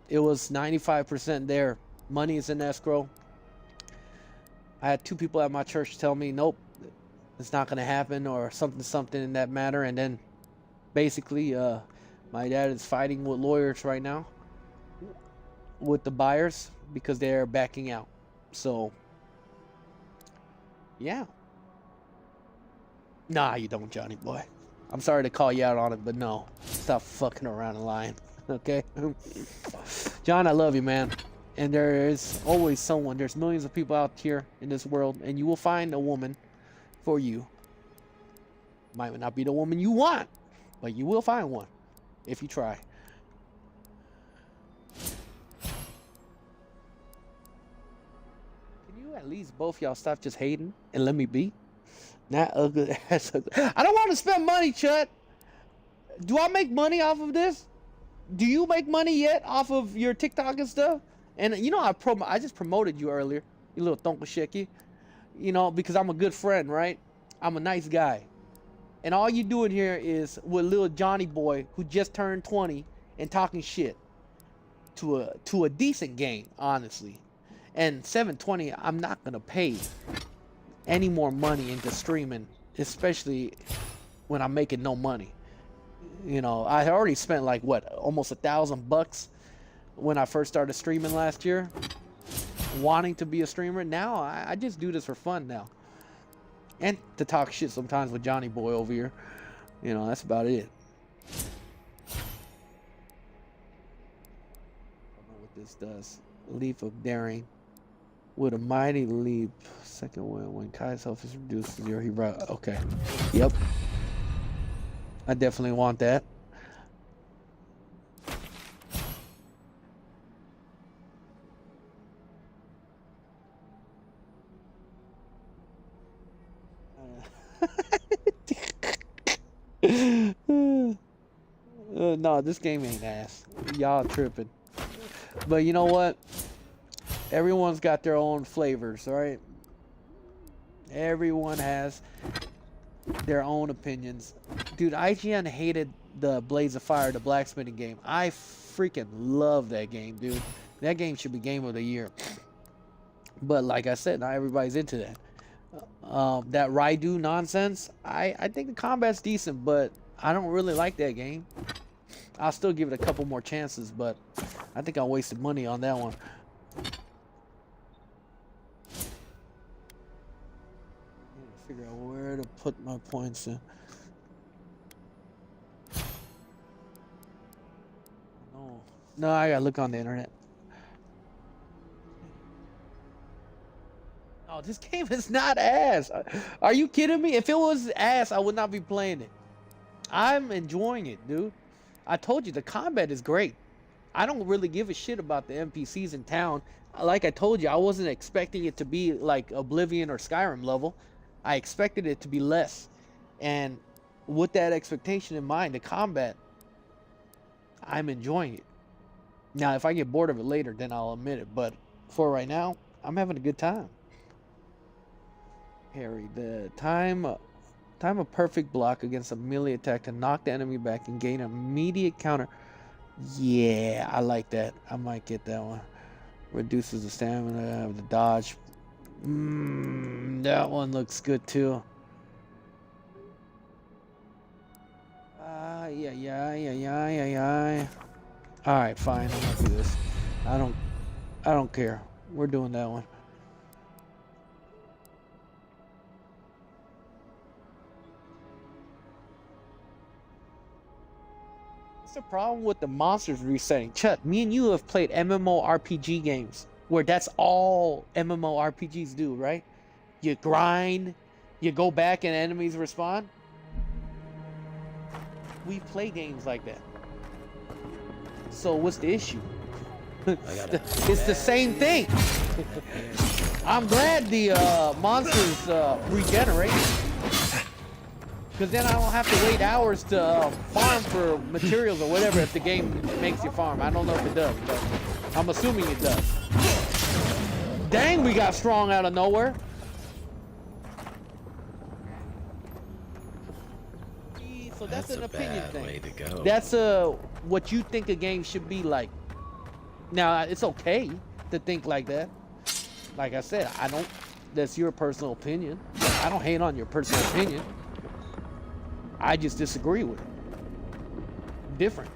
It was 95% there. Money is in escrow. I had 2 people at my church tell me, nope, it's not going to happen, or something in that matter. And then basically, my dad is fighting with lawyers right now with the buyers because they're backing out. So, yeah. Nah, you don't, Johnny boy. I'm sorry to call you out on it, but no. Stop fucking around and lying, okay? John, I love you, man. And there is always someone. There's millions of people out here in this world, and you will find a woman for you. Might not be the woman you want, but you will find one if you try. Can you at least both y'all stop just hating and let me be? Not ugly ass ugly. I don't want to spend money, Chut. Do I make money off of this? Do you make money yet off of your TikTok and stuff? And you know I just promoted you earlier, you little tonkashiki. You know, because I'm a good friend, right? I'm a nice guy. And all you doing here is with little Johnny boy who just turned 20 and talking shit to a decent game, honestly. And 720, I'm not gonna pay any more money into streaming, especially when I'm making no money. You know, I already spent like what, almost $1,000 when I first started streaming last year, wanting to be a streamer. Now I just do this for fun now, and to talk shit sometimes with Johnny boy over here. You know, that's about it. this does. Leap of daring. With a mighty leap. Second win. When Kai's health is reduced to 0, he brought. Okay. Yep. I definitely want that. No, this game ain't ass. Y'all tripping. But you know what? Everyone's got their own flavors, right? Everyone has their own opinions. Dude, IGN hated the Blades of Fire, the blacksmithing game. I freaking love that game, dude. That game should be game of the year. But like I said, not everybody's into that. That Raidu nonsense, I think the combat's decent, but I don't really like that game. I'll still give it a couple more chances, but I think I wasted money on that one. Figure out where to put my points in. No, I gotta look on the internet. Oh, this game is not ass. Are you kidding me? If it was ass, I would not be playing it. I'm enjoying it, dude. I told you, the combat is great. I don't really give a shit about the NPCs in town. Like I told you, I wasn't expecting it to be like Oblivion or Skyrim level. I expected it to be less. And with that expectation in mind, the combat, I'm enjoying it. Now, if I get bored of it later, then I'll admit it. But for right now, I'm having a good time. Harry, the time a perfect block against a melee attack to knock the enemy back and gain an immediate counter. Yeah, I like that. I might get that one. Reduces the stamina of the dodge. That one looks good too. Yeah. All right, fine. I'm gonna do this. I don't care. We're doing that one. What's the problem with the monsters resetting? Chuck, me and you have played MMORPG games where that's all MMORPGs do, right? You grind, you go back and enemies respond. We play games like that. So what's the issue? It's the same thing. I'm glad the monsters regenerate. Because then I don't have to wait hours to farm for materials or whatever if the game makes you farm. I don't know if it does, but I'm assuming it does. Dang, we got strong out of nowhere. So that's an opinion thing. Way to go. That's what you think a game should be like. Now, it's okay to think like that. Like I said, that's your personal opinion. I don't hate on your personal opinion. I just disagree with it. Different.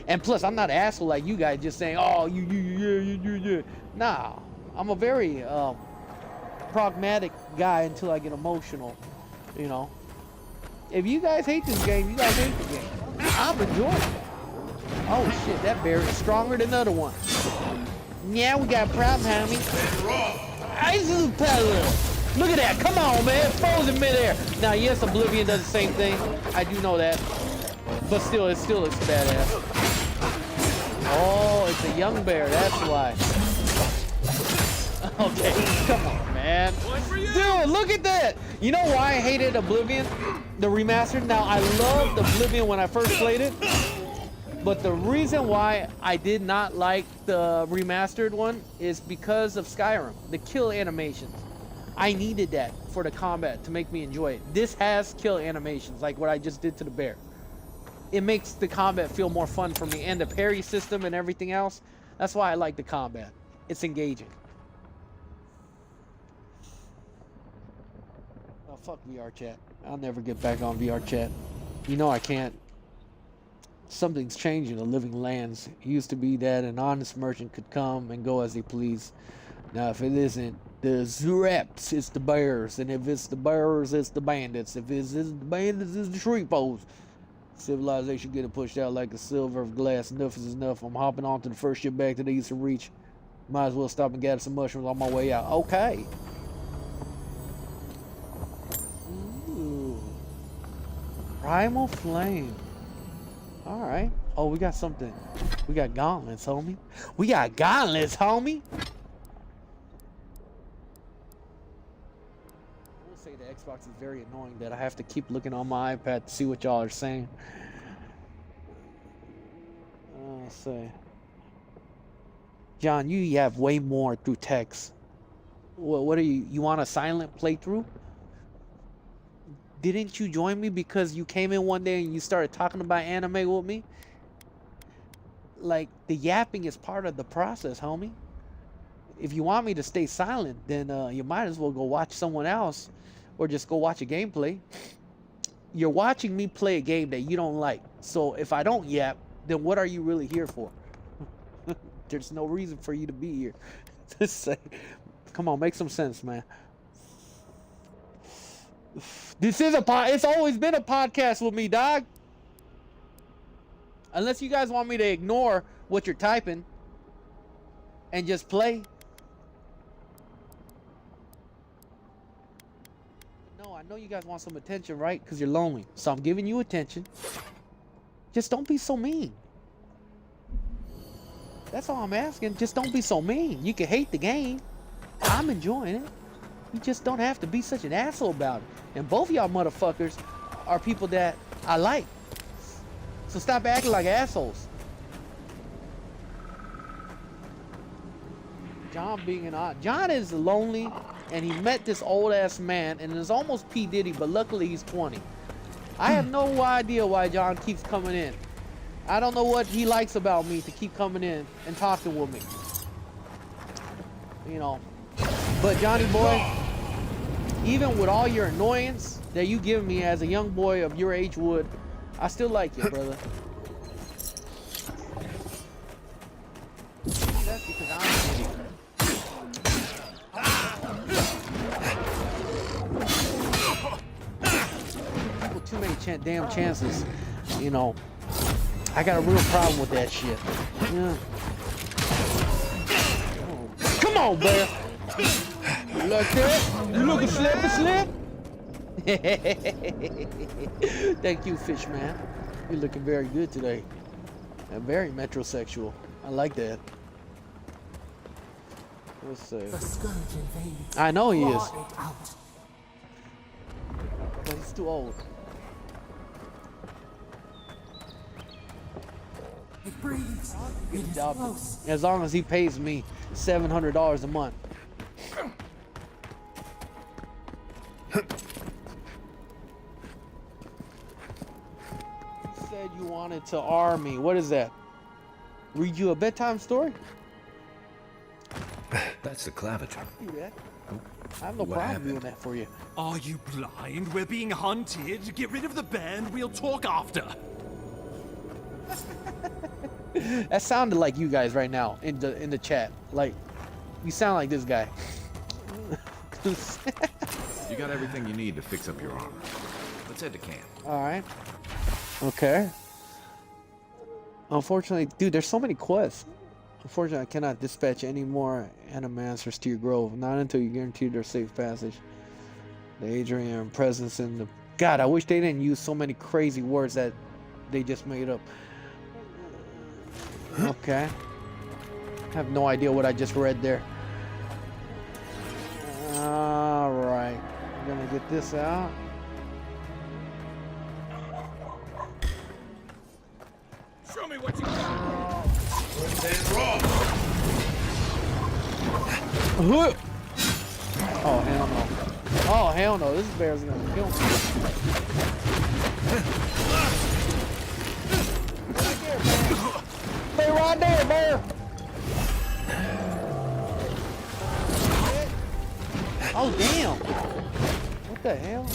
And plus, I'm not an asshole like you guys just saying, oh, yeah. Nah, I'm a very pragmatic guy until I get emotional, you know. If you guys hate this game, you guys hate the game. I'm enjoying it. Oh shit, that bear is stronger than the other one. Yeah, we got a problem, homie. Ice is pedal. Look at that, come on, man, frozen midair. Now, yes, Oblivion does the same thing. I do know that. But still, it still looks badass. Oh, it's a young bear, that's why. Okay, come on, man. Dude, look at that. You know why I hated Oblivion, the remastered? Now, I loved Oblivion when I first played it. But the reason why I did not like the remastered one is because of Skyrim, the kill animations. I needed that for the combat to make me enjoy it. This has kill animations, like what I just did to the bear. It makes the combat feel more fun for me, and the parry system and everything else. That's why I like the combat. It's engaging. Oh, fuck VR chat. I'll never get back on VR chat. You know I can't. Something's changing in the living lands. It used to be that an honest merchant could come and go as he pleased. Now, if it isn't the Zreps, it's the bears. And if it's the bears, it's the bandits. If it's the bandits, it's the shrepos. Civilization getting pushed out like a silver of glass. Enough is enough. I'm hopping onto the first ship back to the eastern reach. Might as well stop and gather some mushrooms on my way out. Okay. Ooh. Primal Flame. Alright. Oh, we got something. We got gauntlets, homie. We got gauntlets, homie. I will say the Xbox is very annoying that I have to keep looking on my iPad to see what y'all are saying. Let's see. John, you have way more through text. What are you? You want a silent playthrough? Didn't you join me because you came in one day and you started talking about anime with me? Like, the yapping is part of the process, homie. If you want me to stay silent, then you might as well go watch someone else or just go watch a gameplay. You're watching me play a game that you don't like. So if I don't yap, then what are you really here for? There's no reason for you to be here. Come on, make some sense, man. This is it's always been a podcast with me, dog. Unless you guys want me to ignore what you're typing and just play. No, I know you guys want some attention, right? Because you're lonely. So I'm giving you attention. Just don't be so mean. That's all I'm asking. Just don't be so mean. You can hate the game. I'm enjoying it. You just don't have to be such an asshole about it. And both of y'all motherfuckers are people that I like. So stop acting like assholes. John being an odd. John is lonely and he met this old ass man and is almost P. Diddy, but luckily he's 20. I have no idea why John keeps coming in. I don't know what he likes about me to keep coming in and talking with me. You know. But Johnny boy, even with all your annoyance that you give me as a young boy of your age would, I still like you, brother. That's because I'm too many damn chances, you know. I got a real problem with that shit. Yeah. Oh. Come on, bear. You like that? You looking slippy slip? Thank you, fish man. You're looking very good today. And very metrosexual. I like that. Let's see. The scourge invades. I know he is. Claw it out. But he's too old. It breathes. It is close. As long as he pays me $700 a month. You said you wanted to arm me. What is that? Read you a bedtime story? That's the claviger. Do that. I have no What problem happened? doing that for you. Are you blind? We're being hunted. Get rid of the bear and we'll talk after. That sounded like you guys right now in the chat. Like, you sound like this guy. You got everything you need to fix up your armor. Let's head to camp. All right. Okay. Unfortunately, dude, there's so many quests. Unfortunately, I cannot dispatch any more animancers to your grove. Not until you guarantee their safe passage. The Adrian presence in the... God, I wish they didn't use so many crazy words that they just made up. Okay. I have no idea what I just read there. Alright. I'm gonna get this out. Show me what you got. Oh, hell no. Oh, hell no. This bear's gonna kill me. Stay right there, bear. Oh, damn. What the hell?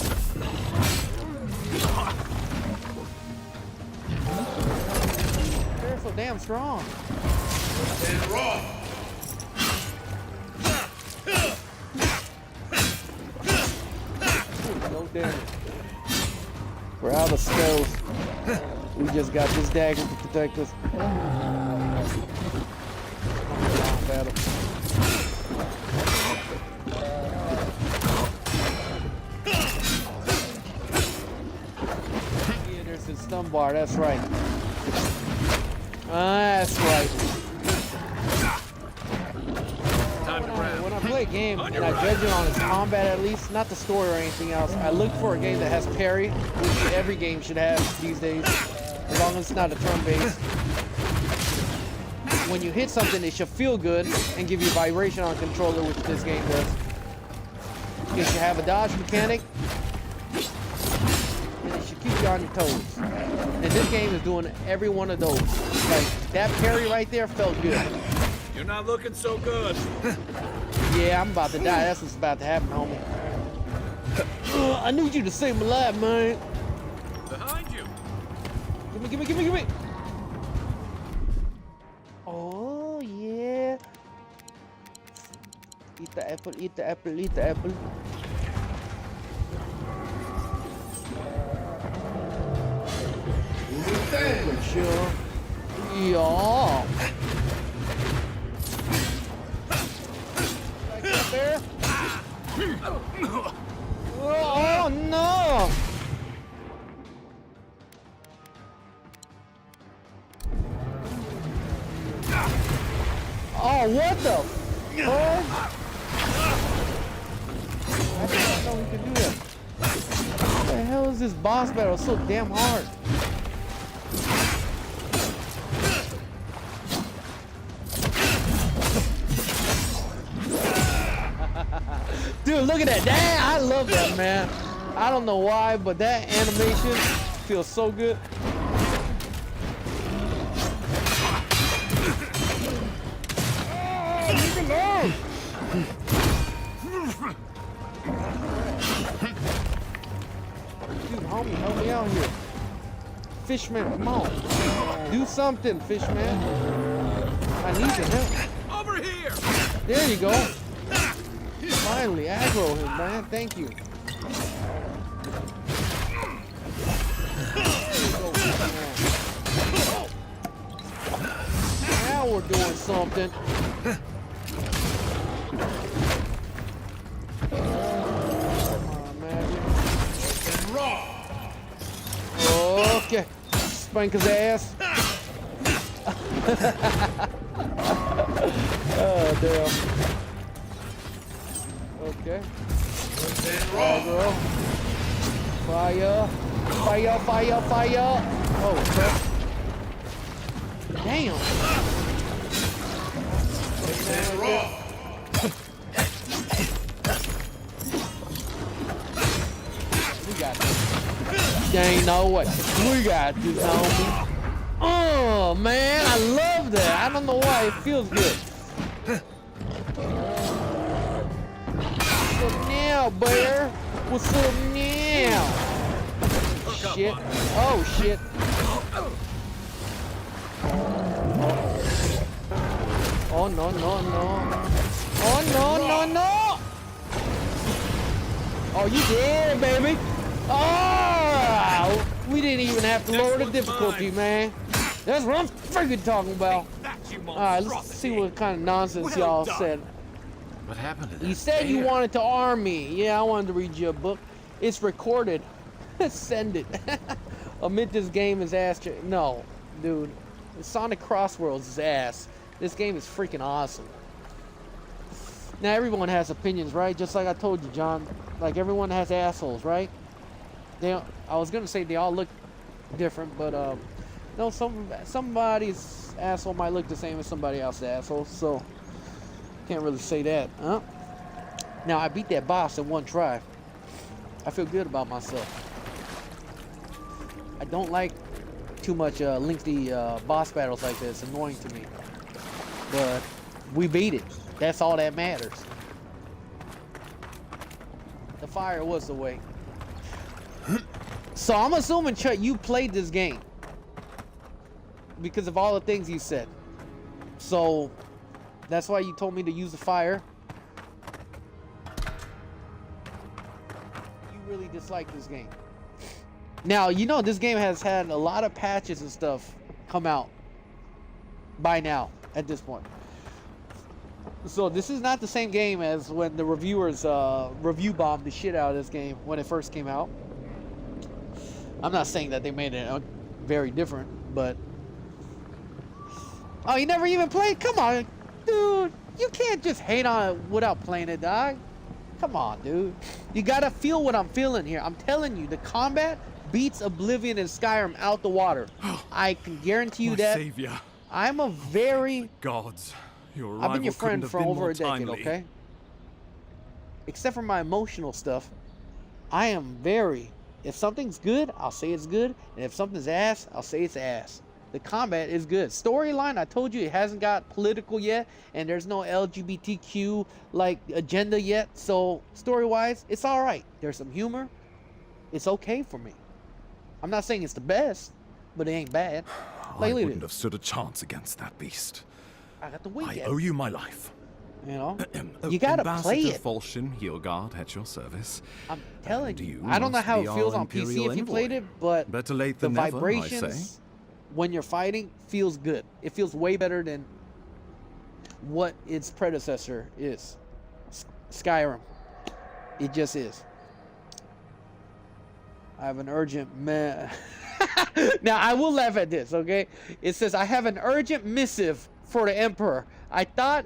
Bear's so damn strong. No damage. We're out of skulls. We just got this dagger to protect us. Battle. Yeah, there's a stun bar. That's right. That's right. When I play a game and I judge it on its combat, at least, not the story or anything else, I look for a game that has parry, which every game should have these days, as long as it's not a turn-based. When you hit something, it should feel good and give you vibration on controller, which this game does. It should have a dodge mechanic, and it should keep you on your toes. And this game is doing every one of those. Like, that parry right there felt good. You're not looking so good. Yeah, I'm about to die. That's what's about to happen, homie. I need you to save my life, man. Behind you. Give me. Oh, yeah. Eat the apple, eat the apple, eat the apple. Sure. Yeah. Like that there? Oh, no. Oh, what the fuck? I didn't know we could do that. What the hell is this boss battle? It's so damn hard. Dude, look at that. Damn, I love that, man. I don't know why, but that animation feels so good. Leave me alone. Dude, homie, help me out here. Fishman, come on. Do something, Fishman. I need your help. Over here. There you go. Finally, aggro him, man. Thank you. Now we're doing something. Okay. Spank his ass. Oh, damn. Okay. Aggro. Fire. Fire, fire, fire. Oh, crap. Damn. We got this. You ain't know what. We got this, homie. Oh, man. I love that. I don't know why. It feels good. What's up now, bear? What's up now? Shit. Oh, shit. Oh, no, no, no. Oh, no, no, no. Oh, you did, baby. Oh, we didn't even have to lower the difficulty, man. That's what I'm freaking talking about. Alright, let's see what kind of nonsense y'all said. What happened to that? You said you wanted to arm me. Yeah, I wanted to read you a book. It's recorded. Send it. Admit this game is ass. No, dude. Sonic Crossworlds is ass. This game is freaking awesome. Now, everyone has opinions, right? Just like I told you, John. Like, everyone has assholes, right? I was going to say they all look different, but, no, somebody's asshole might look the same as somebody else's asshole, so can't really say that, huh? Now, I beat that boss in one try. I feel good about myself. I don't like too much lengthy boss battles like this. It's annoying to me. But we beat it. That's all that matters. The fire was the way. So I'm assuming, Chuck, you played this game because of all the things you said. So that's why you told me to use the fire. You really dislike this game. Now, you know, this game has had a lot of patches and stuff come out by now at this point. So this is not the same game as when the reviewers review bombed the shit out of this game when it first came out. I'm not saying that they made it very different, but... Oh, you never even played? Come on, dude. You can't just hate on it without playing it, dog. Come on, dude. You gotta feel what I'm feeling here. I'm telling you, the combat beats Oblivion and Skyrim out the water. I can guarantee you that. Savior. I'm a very... Gods, your I've been your arrival couldn't friend have for been over more a decade, timely. okay? Except for my emotional stuff, I am very... If something's good, I'll say it's good. And if something's ass, I'll say it's ass. The combat is good. Storyline, I told you, it hasn't got political yet. And there's no LGBTQ, like, agenda yet. So, story-wise, it's alright. There's some humor. It's okay for me. I'm not saying it's the best, but it ain't bad. Like, I look at wouldn't it. have stood a chance against that beast. I got the wing. I owe you my life. You know? You gotta play it. Falchion Hildegard at your service. I'm telling And you. you I don't know must how be it feels our on PC Imperial if you envoy. played it, but Better late the than never, I say. vibrations when you're fighting feels good. It feels way better than what its predecessor is. Skyrim. It just is. I have an urgent Now, I will laugh at this, okay? It says, I have an urgent missive for the Emperor. I thought,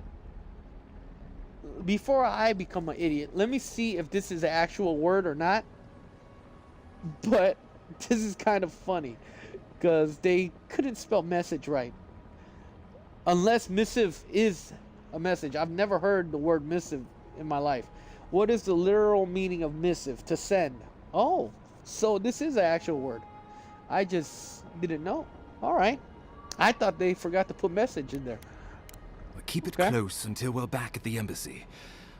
before I become an idiot, let me see if this is an actual word or not. But this is kind of funny, because they couldn't spell message right. Unless missive is a message. I've never heard the word missive in my life. What is the literal meaning of missive? To send. Oh, so this is an actual word. I just didn't know. All right. I thought they forgot to put message in there. Keep it Okay. close until we're back at the embassy.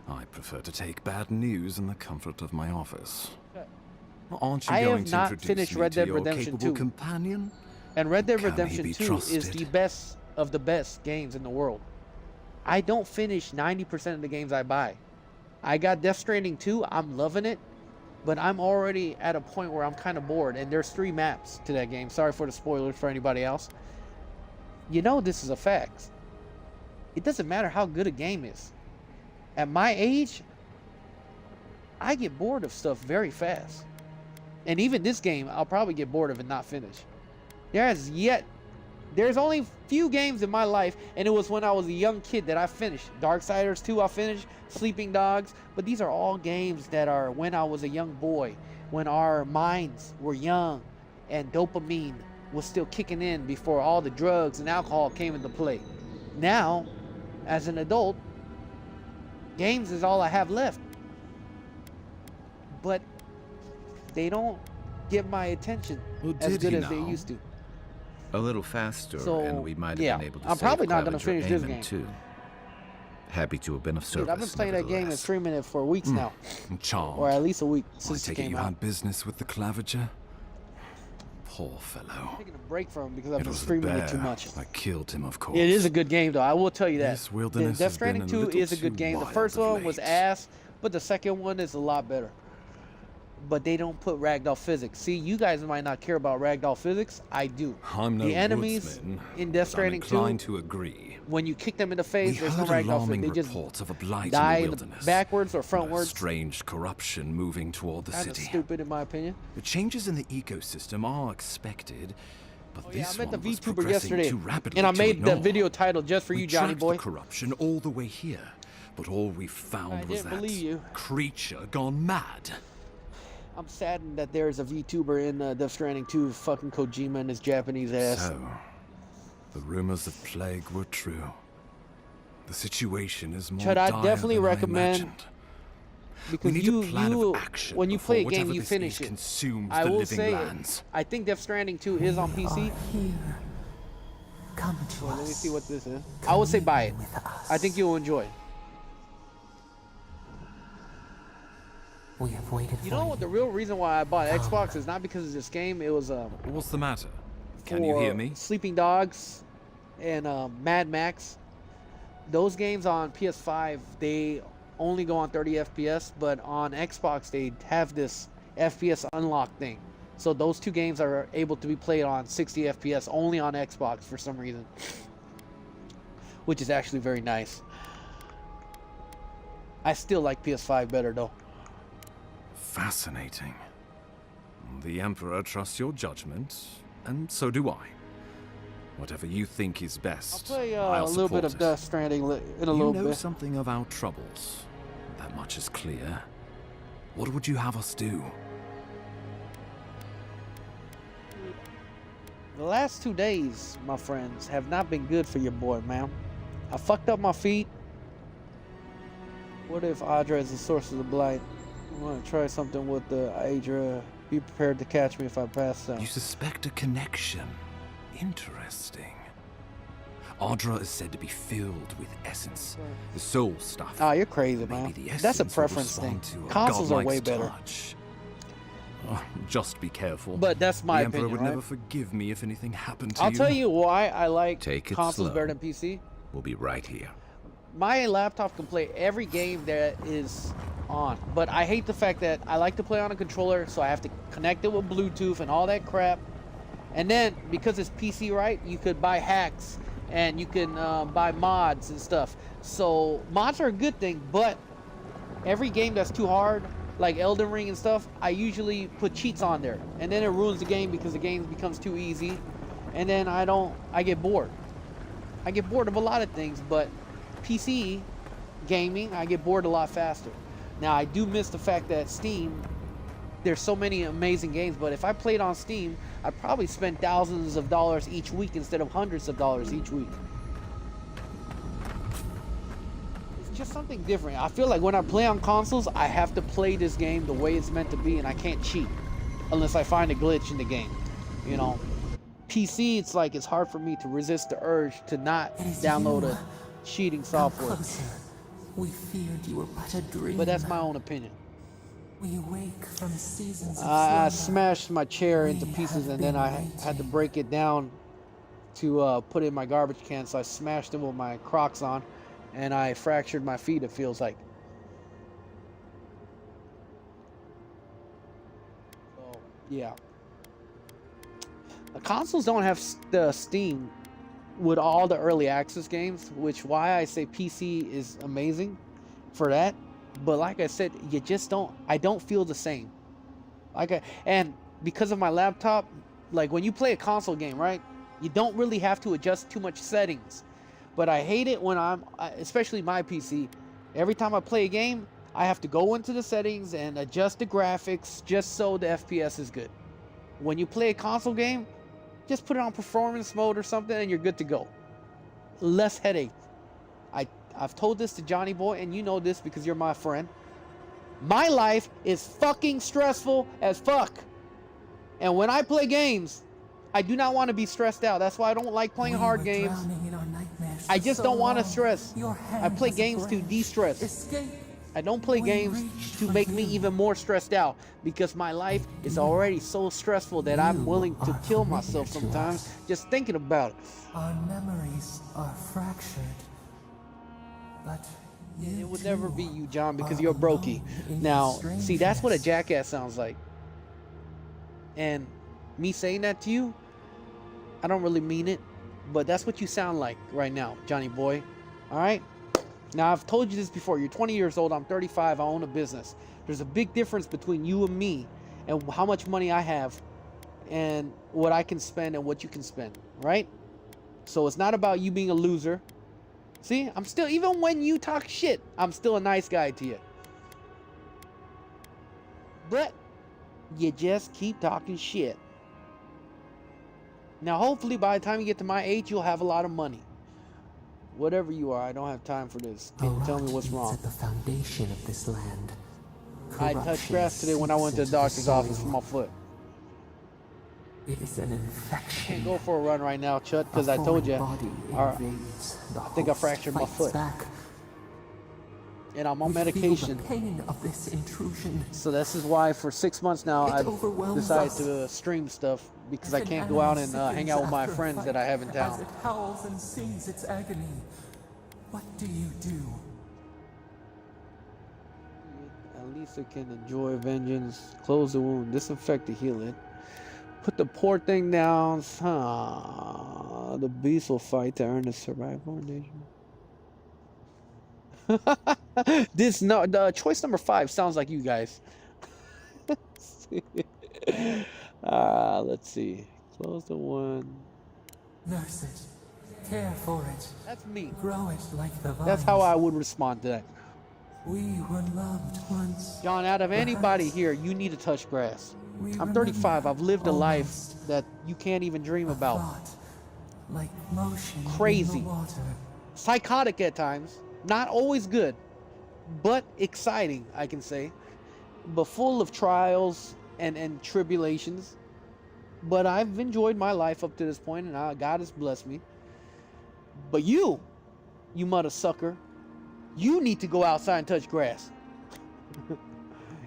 I prefer to take bad news in the comfort of my office. Okay. Aren't you I going have to not introduce finished me Red to Dead your Redemption capable 2. companion? And Red Dead Can he Redemption be 2 is the trusted? best of the best games in the world. I don't finish 90% of the games I buy. I got Death Stranding 2. I'm loving it. But I'm already at a point where I'm kind of bored. And there's 3 maps to that game. Sorry for the spoilers for anybody else. You know this is a fact. It doesn't matter how good a game is. At my age, I get bored of stuff very fast. And even this game, I'll probably get bored of and not finish. There's only few games in my life, and it was when I was a young kid that I finished. Darksiders 2 I finished, Sleeping Dogs, but these are all games that are when I was a young boy, when our minds were young and dopamine was still kicking in before all the drugs and alcohol came into play. Now, as an adult, games is all I have left. But they don't get my attention Well, as did good he as they now? used to. A little faster, So, and we might have yeah, been able to I'm save probably not gonna Clevenger finish this Aemon, game. too. Happy to have been of service. Dude, I've been playing that game and nevertheless. streaming it for weeks now, I'm charmed. or at least a week I since it take it came you out. had business with the Claviger? Poor fellow. I'm taking a break from it because I've It been was the streaming bear. it too much. I killed him, of course. It is a good game, though. I will tell you that. This The wilderness Death has been Stranding a 2 little is a good too game. The wild first of one was late. ass, but the second one is a lot better. But they don't put ragdoll physics. See, you guys might not care about ragdoll physics. I do. I'm no The enemies woodsman, in Death but Stranding I'm 2, inclined to agree. when you kick them in the We face, there's no heard ragdoll alarming physics. They just reports of a blight die in in the the wilderness. backwards or and a frontwards. strange corruption moving toward the Kind of city. stupid, in my opinion. The changes in the ecosystem are expected, but Oh, yeah, this I met the one was VTuber progressing yesterday, too rapidly and I to made that ignore. video title just for We you, Johnny tracked boy. the corruption all the way here, but all we found I was didn't that believe you. creature gone mad. I'm saddened that there's a VTuber in Death Stranding 2, fucking Kojima and his Japanese ass. So, the rumors of plague were true. The situation is more Chad, I dire definitely than I recommend- imagined. Because we need you, a plan you, of action when you before play a game, whatever you this finish is it. consumes I the will living say, lands. I think Death Stranding 2 is on PC. Here. Come to Let me us. see what this is. I would say buy it. With us. I think you'll enjoy it. We have waited You for know what? The real reason why I bought Xbox is not because of this game. It was What's the matter? Can for you hear me? Sleeping Dogs and Mad Max. Those games on PS5, they only go on 30 FPS, but on Xbox they have this FPS unlock thing. So those two games are able to be played on 60 FPS only on Xbox for some reason, which is actually very nice. I still like PS5 better though. Fascinating. The Emperor trusts your judgment, and so do I. Whatever you think is best, I'll play I'll a little bit support of it. Death Stranding in a little You know bit. something of our troubles. That much is clear. What would you have us do? The last 2 days, my friends, have not been good for your boy, man. I fucked up my feet. What if Audra is the source of the blight? I want to try something with the Audra. Be prepared to catch me if I pass out. You suspect a connection. Interesting. Audra is said to be filled with essence, the soul stuff. Ah, you're crazy, Maybe man. the That's a essence will preference thing. respond to a Consoles are way godlike's better. touch. Oh, just be careful. But that's my the Emperor opinion, would right? never forgive me if anything happened to I'll you. tell you why I like Take it consoles slow. better than PC. We'll be right here. My laptop can play every game that is on, but I hate the fact that I like to play on a controller, so I have to connect it with Bluetooth and all that crap. And then because it's PC, right, you could buy hacks and you can buy mods and stuff. So mods are a good thing, but every game that's too hard, like Elden Ring and stuff, I usually put cheats on there, and then it ruins the game because the game becomes too easy, and then I get bored. I get bored of a lot of things, but PC gaming, I get bored a lot faster. Now, I do miss the fact that Steam, there's so many amazing games, but if I played on Steam, I'd probably spend thousands of dollars each week instead of hundreds of dollars each week. It's just something different. I feel like when I play on consoles, I have to play this game the way it's meant to be, and I can't cheat unless I find a glitch in the game, you know. PC, it's like it's hard for me to resist the urge to not It is download you. a cheating Come software. closer. We feared you were but a dream. But that's my own opinion. We wake from seasons of I slumber. smashed my chair into We pieces, have and then been I had to waiting. break it down to put it in my garbage can. So I smashed it with my Crocs on, and I fractured my feet, it feels like. So, yeah. The consoles don't have the Steam with all the early access games, which why I say PC is amazing for that. But like I said, you just I don't feel the same. And because of my laptop, like when you play a console game, right? You don't really have to adjust too much settings. But I hate it when especially my PC, every time I play a game, I have to go into the settings and adjust the graphics just so the FPS is good. When you play a console game, just put it on performance mode or something and you're good to go. Less headache. I've told this to Johnny Boy, and you know this because you're my friend. My life is fucking stressful as fuck. And when I play games, I do not want to be stressed out. That's why I don't like playing We hard were games. drowning in our nightmares I for just so don't want to long. stress. Your I hand play was games to afraid. de-stress. Escape. I don't play We games reached to for make me you. even more stressed out because my life is already so stressful that I'm You willing to are kill familiar myself to sometimes us. just thinking about it. Our memories are fractured. But It would never be you, John, because are you're brokey. alone in Now, your see, that's what a strangeness. jackass sounds like. And me saying that to you, I don't really mean it, but that's what you sound like right now, Johnny boy. All right? Now, I've told you this before. You're 20 years old. I'm 35. I own a business. There's a big difference between you and me and how much money I have and what I can spend and what you can spend, right? So it's not about you being a loser. See, I'm still, even when you talk shit, I'm still a nice guy to you. But you just keep talking shit. Now, hopefully, by the time you get to my age, you'll have a lot of money. Whatever you are, I don't have time for this. Can you tell me what's wrong? At the foundation of this land. I touched grass today when I went to the doctor's office for my foot. It is an infection. Can't go for a run right now, Chut, because I told you, I think I fractured my foot. And I'm on medication. The pain of this intrusion. So this is why for 6 months now It I've overwhelms decided us. to stream stuff because I If an can't go out and animal hang out with my sickens friends after a that I have in fight, town. As it howls and sings its agony, what do you do? At least I can enjoy vengeance, close the wound, disinfect to heal it. Put the poor thing down. The beast will fight to earn the survival nation. The choice number 5 sounds like you guys. Let's see. Close the one. Nurse it. Care for it. That's me. Grow it like the vines. That's how I would respond to that. We were loved once. John, out of anybody here, you need to touch grass. I'm 35. I've lived a life that you can't even dream about. Like motion Crazy. in the water. Psychotic at times. Not always good, but exciting, I can say. But full of trials and tribulations. But I've enjoyed my life up to this point, and God has blessed me. But you mother sucker, you need to go outside and touch grass.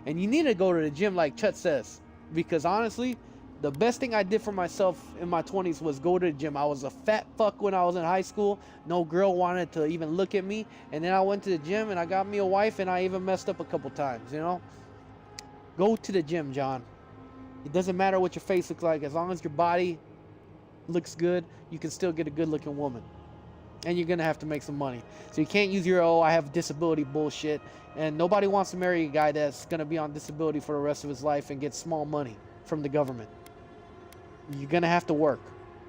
And you need to go to the gym like Chut says. Because honestly, the best thing I did for myself in my 20s was go to the gym. I was a fat fuck when I was in high school. No girl wanted to even look at me. And then I went to the gym and I got me a wife, and I even messed up a couple times, you know? Go to the gym, John. It doesn't matter what your face looks like. As long as your body looks good, you can still get a good looking woman. And you're going to have to make some money. So you can't use your, I have disability bullshit. And nobody wants to marry a guy that's going to be on disability for the rest of his life and get small money from the government. You're going to have to work.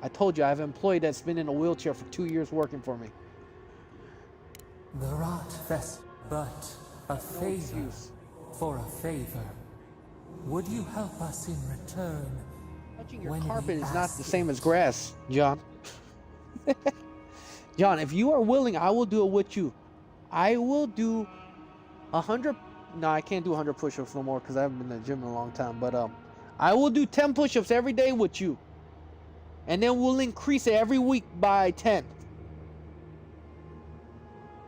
I told you, I have an employee that's been in a wheelchair for 2 years working for me. The rot fest, but a favor for a favor. Would you help us in return? Touching your carpet is not the same as grass, John. John, if you are willing, I will do it with you. I will do 100. No, I can't do 100 push-ups no more because I haven't been in the gym in a long time. But I will do 10 push-ups every day with you. And then we'll increase it every week by 10.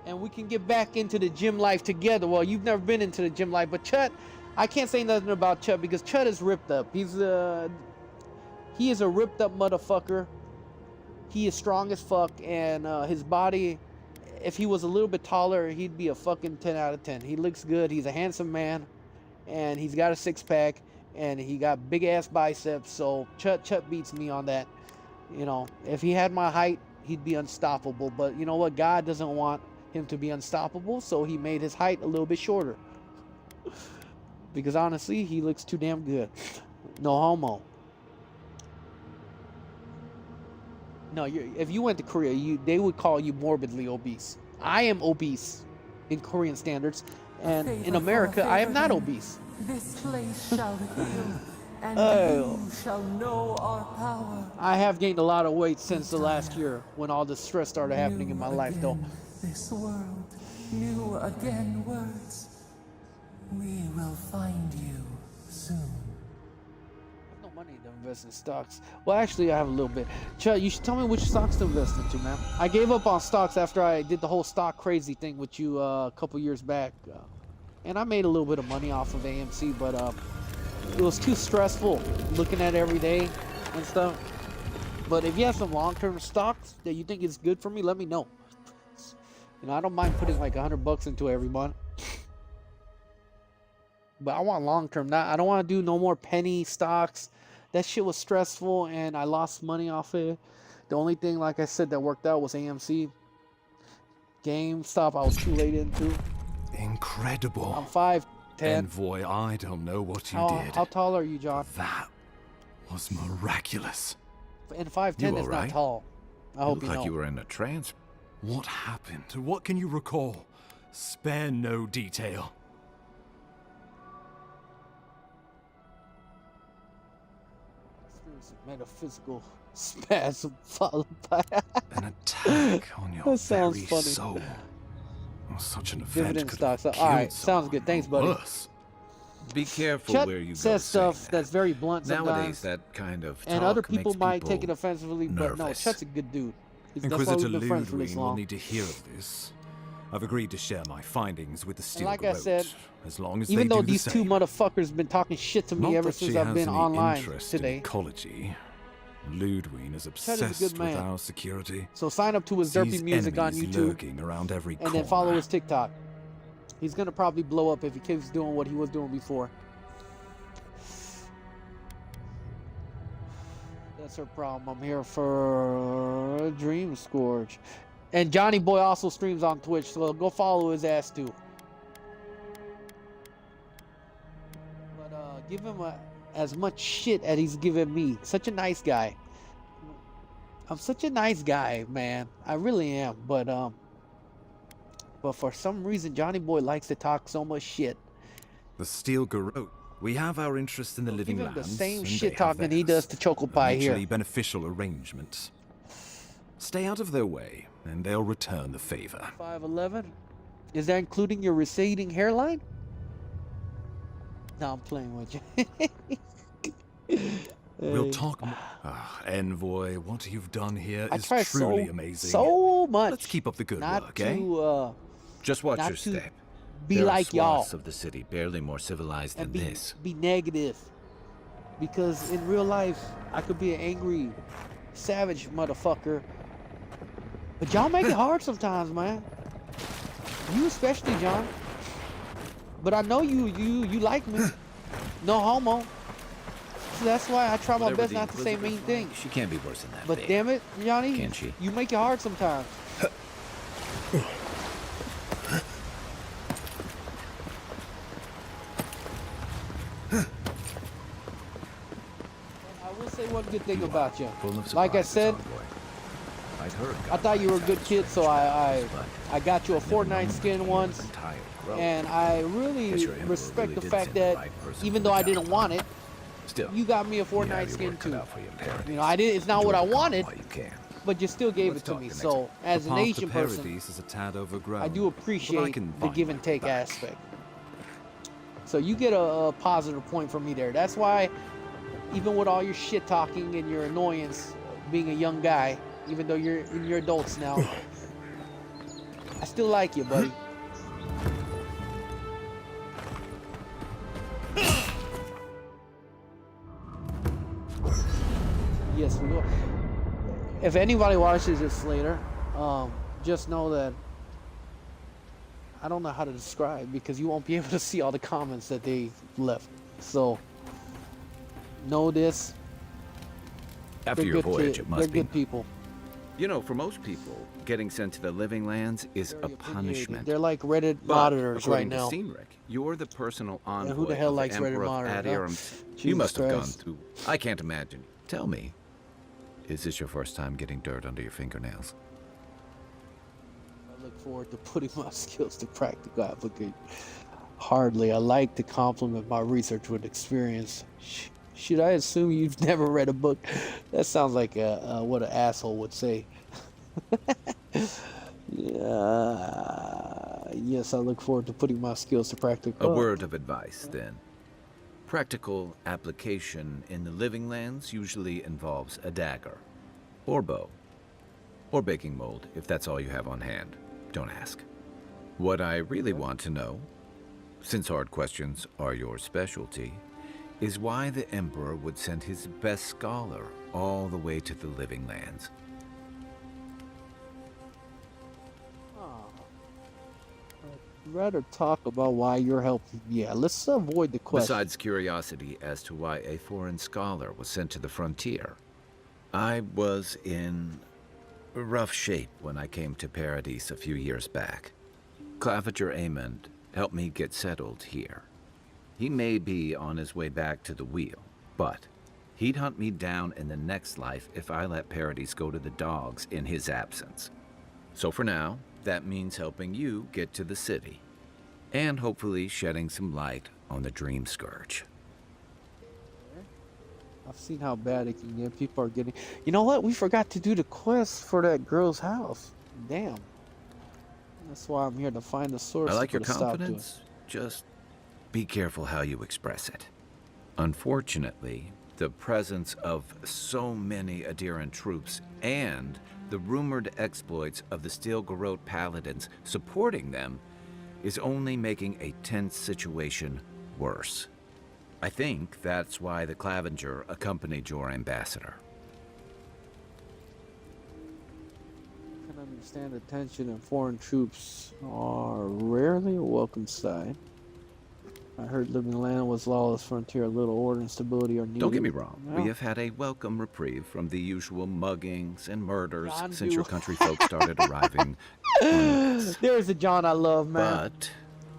And we can get back into the gym life together. Well, you've never been into the gym life, but Chut, I can't say nothing about Chut because Chut is ripped up. He is a ripped up motherfucker. He is strong as fuck, and his body, if he was a little bit taller, he'd be a fucking 10 out of 10. He looks good. He's a handsome man, and he's got a six-pack, and he got big-ass biceps, so Chut beats me on that. You know, if he had my height, he'd be unstoppable, but you know what? God doesn't want him to be unstoppable, so he made his height a little bit shorter. Because honestly, he looks too damn good. No homo. No, if you went to Korea, they would call you morbidly obese. I am obese in Korean standards, and in America, I am not obese. This place shall heal, and you shall know our power. I have gained a lot of weight since the last year when all the stress started happening in my life, though. This world, new again words. We will find you soon. No money to invest in stocks. Well, actually, I have a little bit. Chut, you should tell me which stocks to invest into, man. I gave up on stocks after I did the whole stock crazy thing with you a couple years back. And I made a little bit of money off of AMC, but it was too stressful looking at it every day and stuff. But if you have some long-term stocks that you think is good for me, let me know. You know, I don't mind putting like $100 into it every month. But I want long-term. I don't want to do no more penny stocks. That shit was stressful, and I lost money off it. The only thing, like I said, that worked out was AMC. GameStop, I was too late into. Incredible. I'm 5'10". Envoy, I don't know what you did. How tall are you, John? That was miraculous. And 5'10" is not tall. I hope you know. Like you were in a trance. What happened? What can you recall? Spare no detail. Metaphysical spasm followed by an attack on your that sounds very funny. soul. Such an event Dividend could have stocks. killed All right, sounds good. Thanks, buddy. worse. Be careful Chut where you says go stuff that's very blunt Nowadays, sometimes, that kind of and talk other people makes might people take it offensively. But no, nervous. Chut's a good dude. That's why Inquisitor we've been friends for this Ludwig will long. need to hear of this. I've agreed to share my findings with the Steel like I said, as long as Even they though do the these two same. motherfuckers been talking shit to me Not ever that since she I've has been any online interest today. in ecology. Ludwig is a obsessed good with man. our security. So sign up to his Sees derpy music on enemies YouTube, lurking around every and then follow his TikTok. He's gonna probably blow up if he keeps doing what he was doing before. What's her problem? I'm here for Dream Scourge. And Johnny Boy also streams on Twitch, so go follow his ass too. But give him as much shit as he's given me. Such a nice guy. I'm such a nice guy, man. I really am. But for some reason, Johnny Boy likes to talk so much shit. The Steel Garrote. We have our interest in the living Give him lands. the same and shit they have talking he theirs. does to Choco A Pie here. mutually beneficial arrangement. Stay out of their way, and they'll return the favor. 5'11"? Is that including your receding hairline? No, I'm playing with you. We'll talk more. Envoy, what you've done here I is try truly so, amazing. so much. Let's keep up the good not work, eh? to, Just watch not your to step. be There like are y'all swaths of the city barely more civilized than and this. be negative. Because in real life, I could be an angry, savage motherfucker. But y'all make it hard sometimes, man. You especially, John. But I know you like me. No homo. So that's why I try my Whatever best the not to say Inquisitor's mean like, things. She can't be worse than that. But babe. damn it, Johnny, Can she? you make it hard sometimes. I will say one good thing about you. Full of Like I surprises, said, Envoy. I'd heard I thought you were a good kid, so I got you a I've never known Fortnite skin you to once. live entire growth. And I really Guess your Emperor respect really the did fact send the that right person even for though the I job. didn't want it, Still, you got me a you have Fortnite your skin work cut too. out for you in Paradise. You know, it's not what I wanted, While you can. but you still gave Let's it to talk me. the next So, one. as The an path to Asian person, Paradise is a tad overgrown, I do but appreciate can the find give my and way take back. aspect. So you get a positive point from me there. That's why, even with all your shit talking and your annoyance, being a young guy, even though you're adults now, I still like you, buddy. Yes, we will. If anybody watches this later, just know that I don't know how to describe because you won't be able to see all the comments that they left. So know this. After They're your good voyage, ki- it must they're be. good people. You know, for most people, getting sent to the living lands is Very a opinionated. punishment. They're like Reddit But, monitors right according to now. Cynric, you're the personal envoy who the hell of likes the Reddit Emperor of monitor, huh? Arent. You Jesus must have gone Christ. through... I can't imagine. Tell me, is this your first time getting dirt under your fingernails? I look forward to putting my skills to practical application. Hardly. I like to complement my research with experience. Should I assume you've never read a book? That sounds like what an asshole would say. Yes, I look forward to putting my skills to practical. A word of advice, then. Practical application in the living lands usually involves a dagger, or bow, or baking mold, if that's all you have on hand. Don't ask. What I really want to know, since hard questions are your specialty, is why the Emperor would send his best scholar all the way to the living lands. I'd rather talk about why you're helping. Yeah, let's avoid the question. Besides curiosity as to why a foreign scholar was sent to the frontier, I was in rough shape when I came to Paradise a few years back. Claviger Amond helped me get settled here. He may be on his way back to the wheel, but he'd hunt me down in the next life if I let Paradise go to the dogs in his absence. So for now, that means helping you get to the city, and hopefully shedding some light on the Dream Scourge. I've seen how bad it can get. People are getting... You know what? We forgot to do the quest for that girl's house. Damn. That's why I'm here to find the source. I like to your put a stop to it. confidence. Just be careful how you express it. Unfortunately, the presence of so many Adherent troops and the rumored exploits of the Steel Garrote paladins supporting them is only making a tense situation worse. I think that's why the Claviger accompanied your ambassador. I can understand the tension and foreign troops are rarely a welcome sight. I heard living in the land was lawless frontier, little order and stability are needed. Don't get me wrong. No. We have had a welcome reprieve from the usual muggings and murders John since do. your country folk started arriving. There's the John I love, man. But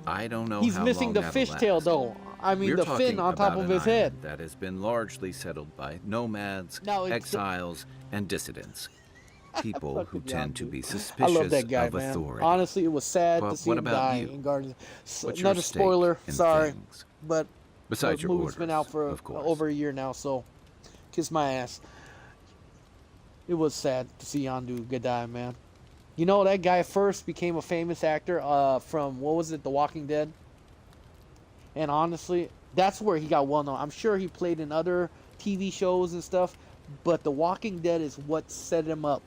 I don't know He's how missing long the that'll fishtail, last. though. I mean, We're the talking fin on top about of an his head. island that has been largely settled by nomads, No, it's- exiles, and dissidents. People who Fucking John, tend to be dude. suspicious I love that guy, of man. authority. Honestly, it was sad But to see what him about die you? in Guardians. What's your Another stake spoiler, in sorry, things? but Besides the your movie's been orders, out for of course. over a year now, so kiss my ass. It was sad to see Yondu get die, man. You know, that guy first became a famous actor from, what was it, The Walking Dead? And honestly, that's where he got well known. I'm sure he played in other TV shows and stuff, but The Walking Dead is what set him up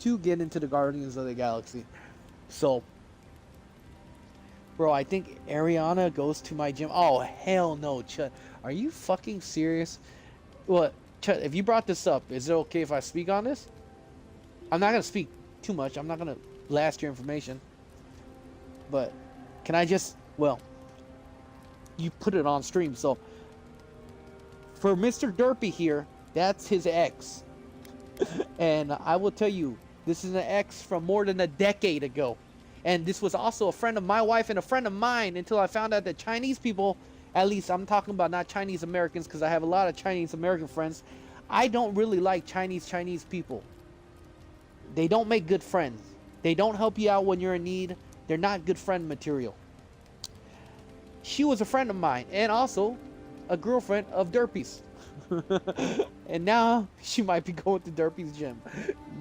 to get into the Guardians of the Galaxy. So, bro, I think Ariana goes to my gym. Oh, hell no, Chud. Are you fucking serious? What, Chud, if you brought this up, is it okay if I speak on this? I'm not going to speak too much. I'm not going to blast your information. But can I just, well, you put it on stream. So, for Mr. Derpy here, that's his ex. And I will tell you, this is an ex from more than a decade ago. And this was also a friend of my wife and a friend of mine until I found out that Chinese people, at least I'm talking about not Chinese Americans because I have a lot of Chinese American friends. I don't really like Chinese people. They don't make good friends. They don't help you out when you're in need. They're not good friend material. She was a friend of mine and also a girlfriend of Derpy's. And now she might be going to Derpy's gym.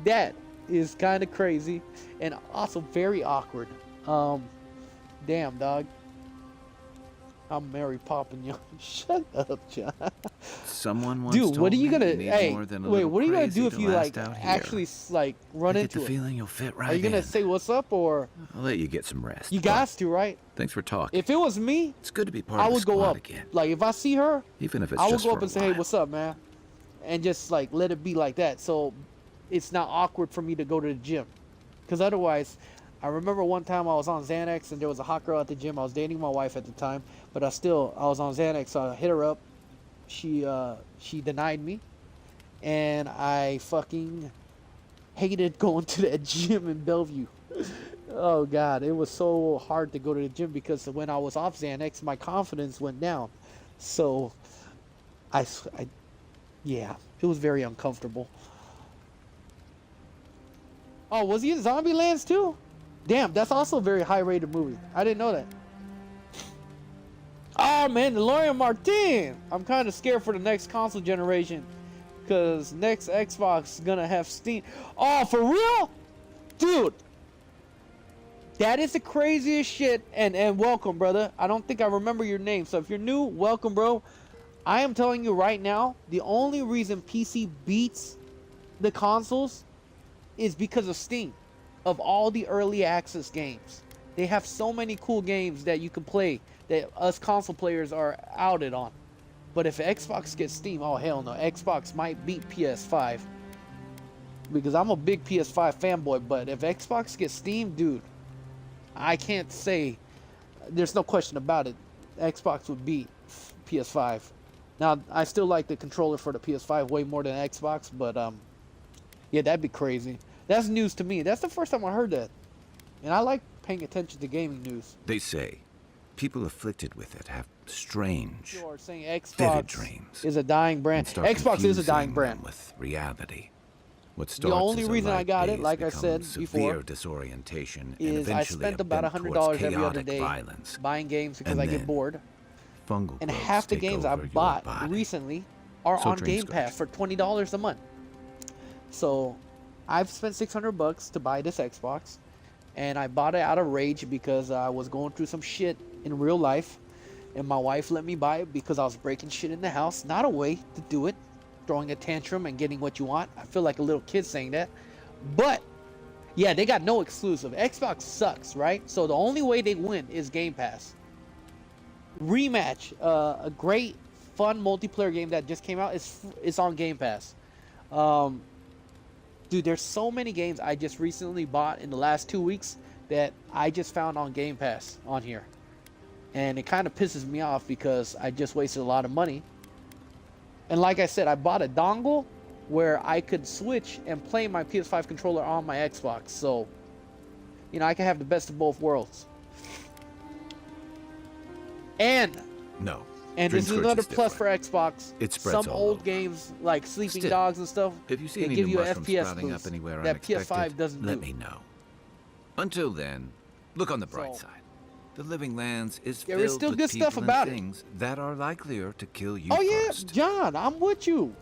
That is kind of crazy and also very awkward. Damn, dog. I'm Mary Poppins. Shut up, John. Someone once Dude, told what are you me gonna? need Hey, more than a wait. little What are you gonna crazy do if to you last like out here. actually like run I into get the it? feeling you'll fit right Are you gonna in. say what's up or I'll let you get some rest. you but got to, right? Thanks for talking. If it was me, It's good to be part I of the would go squad up. again, Like if I see her, even if it's I would just go for up a and say, "Hey, while. what's up, man?" And just like let it be like that, so it's not awkward for me to go to the gym. Because otherwise, I remember one time I was on Xanax and there was a hot girl at the gym. I was dating my wife at the time, but I was on Xanax, so I hit her up. She denied me, and I fucking hated going to that gym in Bellevue. Oh God, it was so hard to go to the gym because when I was off Xanax, my confidence went down. So, yeah, it was very uncomfortable. Oh, was he in Zombielands too? Damn, that's also a very high-rated movie. I didn't know that. Oh man, DeLorean Martin! I'm kind of scared for the next console generation, cause next Xbox is gonna have Steam. Oh, for real, dude? That is the craziest shit. And welcome, brother. I don't think I remember your name, so if you're new, welcome, bro. I am telling you right now, the only reason PC beats the consoles is because of Steam, of all the early access games. They have so many cool games that you can play that us console players are outed on. But if Xbox gets Steam, oh hell no, Xbox might beat PS5. Because I'm a big PS5 fanboy, but if Xbox gets Steam, dude, I can't say, there's no question about it, Xbox would beat PS5. Now, I still like the controller for the PS5 way more than Xbox, but yeah, that'd be crazy. That's news to me. That's the first time I heard that. And I like paying attention to gaming news. They say people afflicted with it have strange, You are saying vivid Xbox dreams. is a dying brand. and start Xbox is a dying confusing brand. them with reality. What The starts only as a reason I light got it, daze like I becomes said severe before, disorientation and is I eventually spent a about bent $100 towards every other chaotic day violence. buying games because And I get then bored. Fungal And growths half the take games I over your bought body. recently are So on dreams Game go. Pass for $20 a month. So I've spent $600 to buy this Xbox, and I bought it out of rage because I was going through some shit in real life, and my wife let me buy it because I was breaking shit in the house. Not a way to do it, throwing a tantrum and getting what you want. I feel like a little kid saying that. But yeah, they got no exclusive. Xbox sucks, right? So the only way they win is Game Pass. Rematch, a great fun multiplayer game that just came out, is on Game Pass. Dude, there's so many games I just recently bought in the last 2 weeks that I just found on Game Pass on here. And it kind of pisses me off because I just wasted a lot of money. And like I said, I bought a dongle where I could switch and play my PS5 controller on my Xbox. So, you know, I can have the best of both worlds. And No. this Dream is Scourge another is plus different. for Xbox. It spreads Some all old over. games like Sleeping Still, Dogs and stuff, If you see they any give new you an mushrooms FPS sprouting boost up anywhere that unexpected, PS5 doesn't let do. me know. Until then, look on the bright So- side. The Living Lands is There filled is still with good people stuff and about it. things that are likelier to kill you Oh yeah, first. John, I'm with you.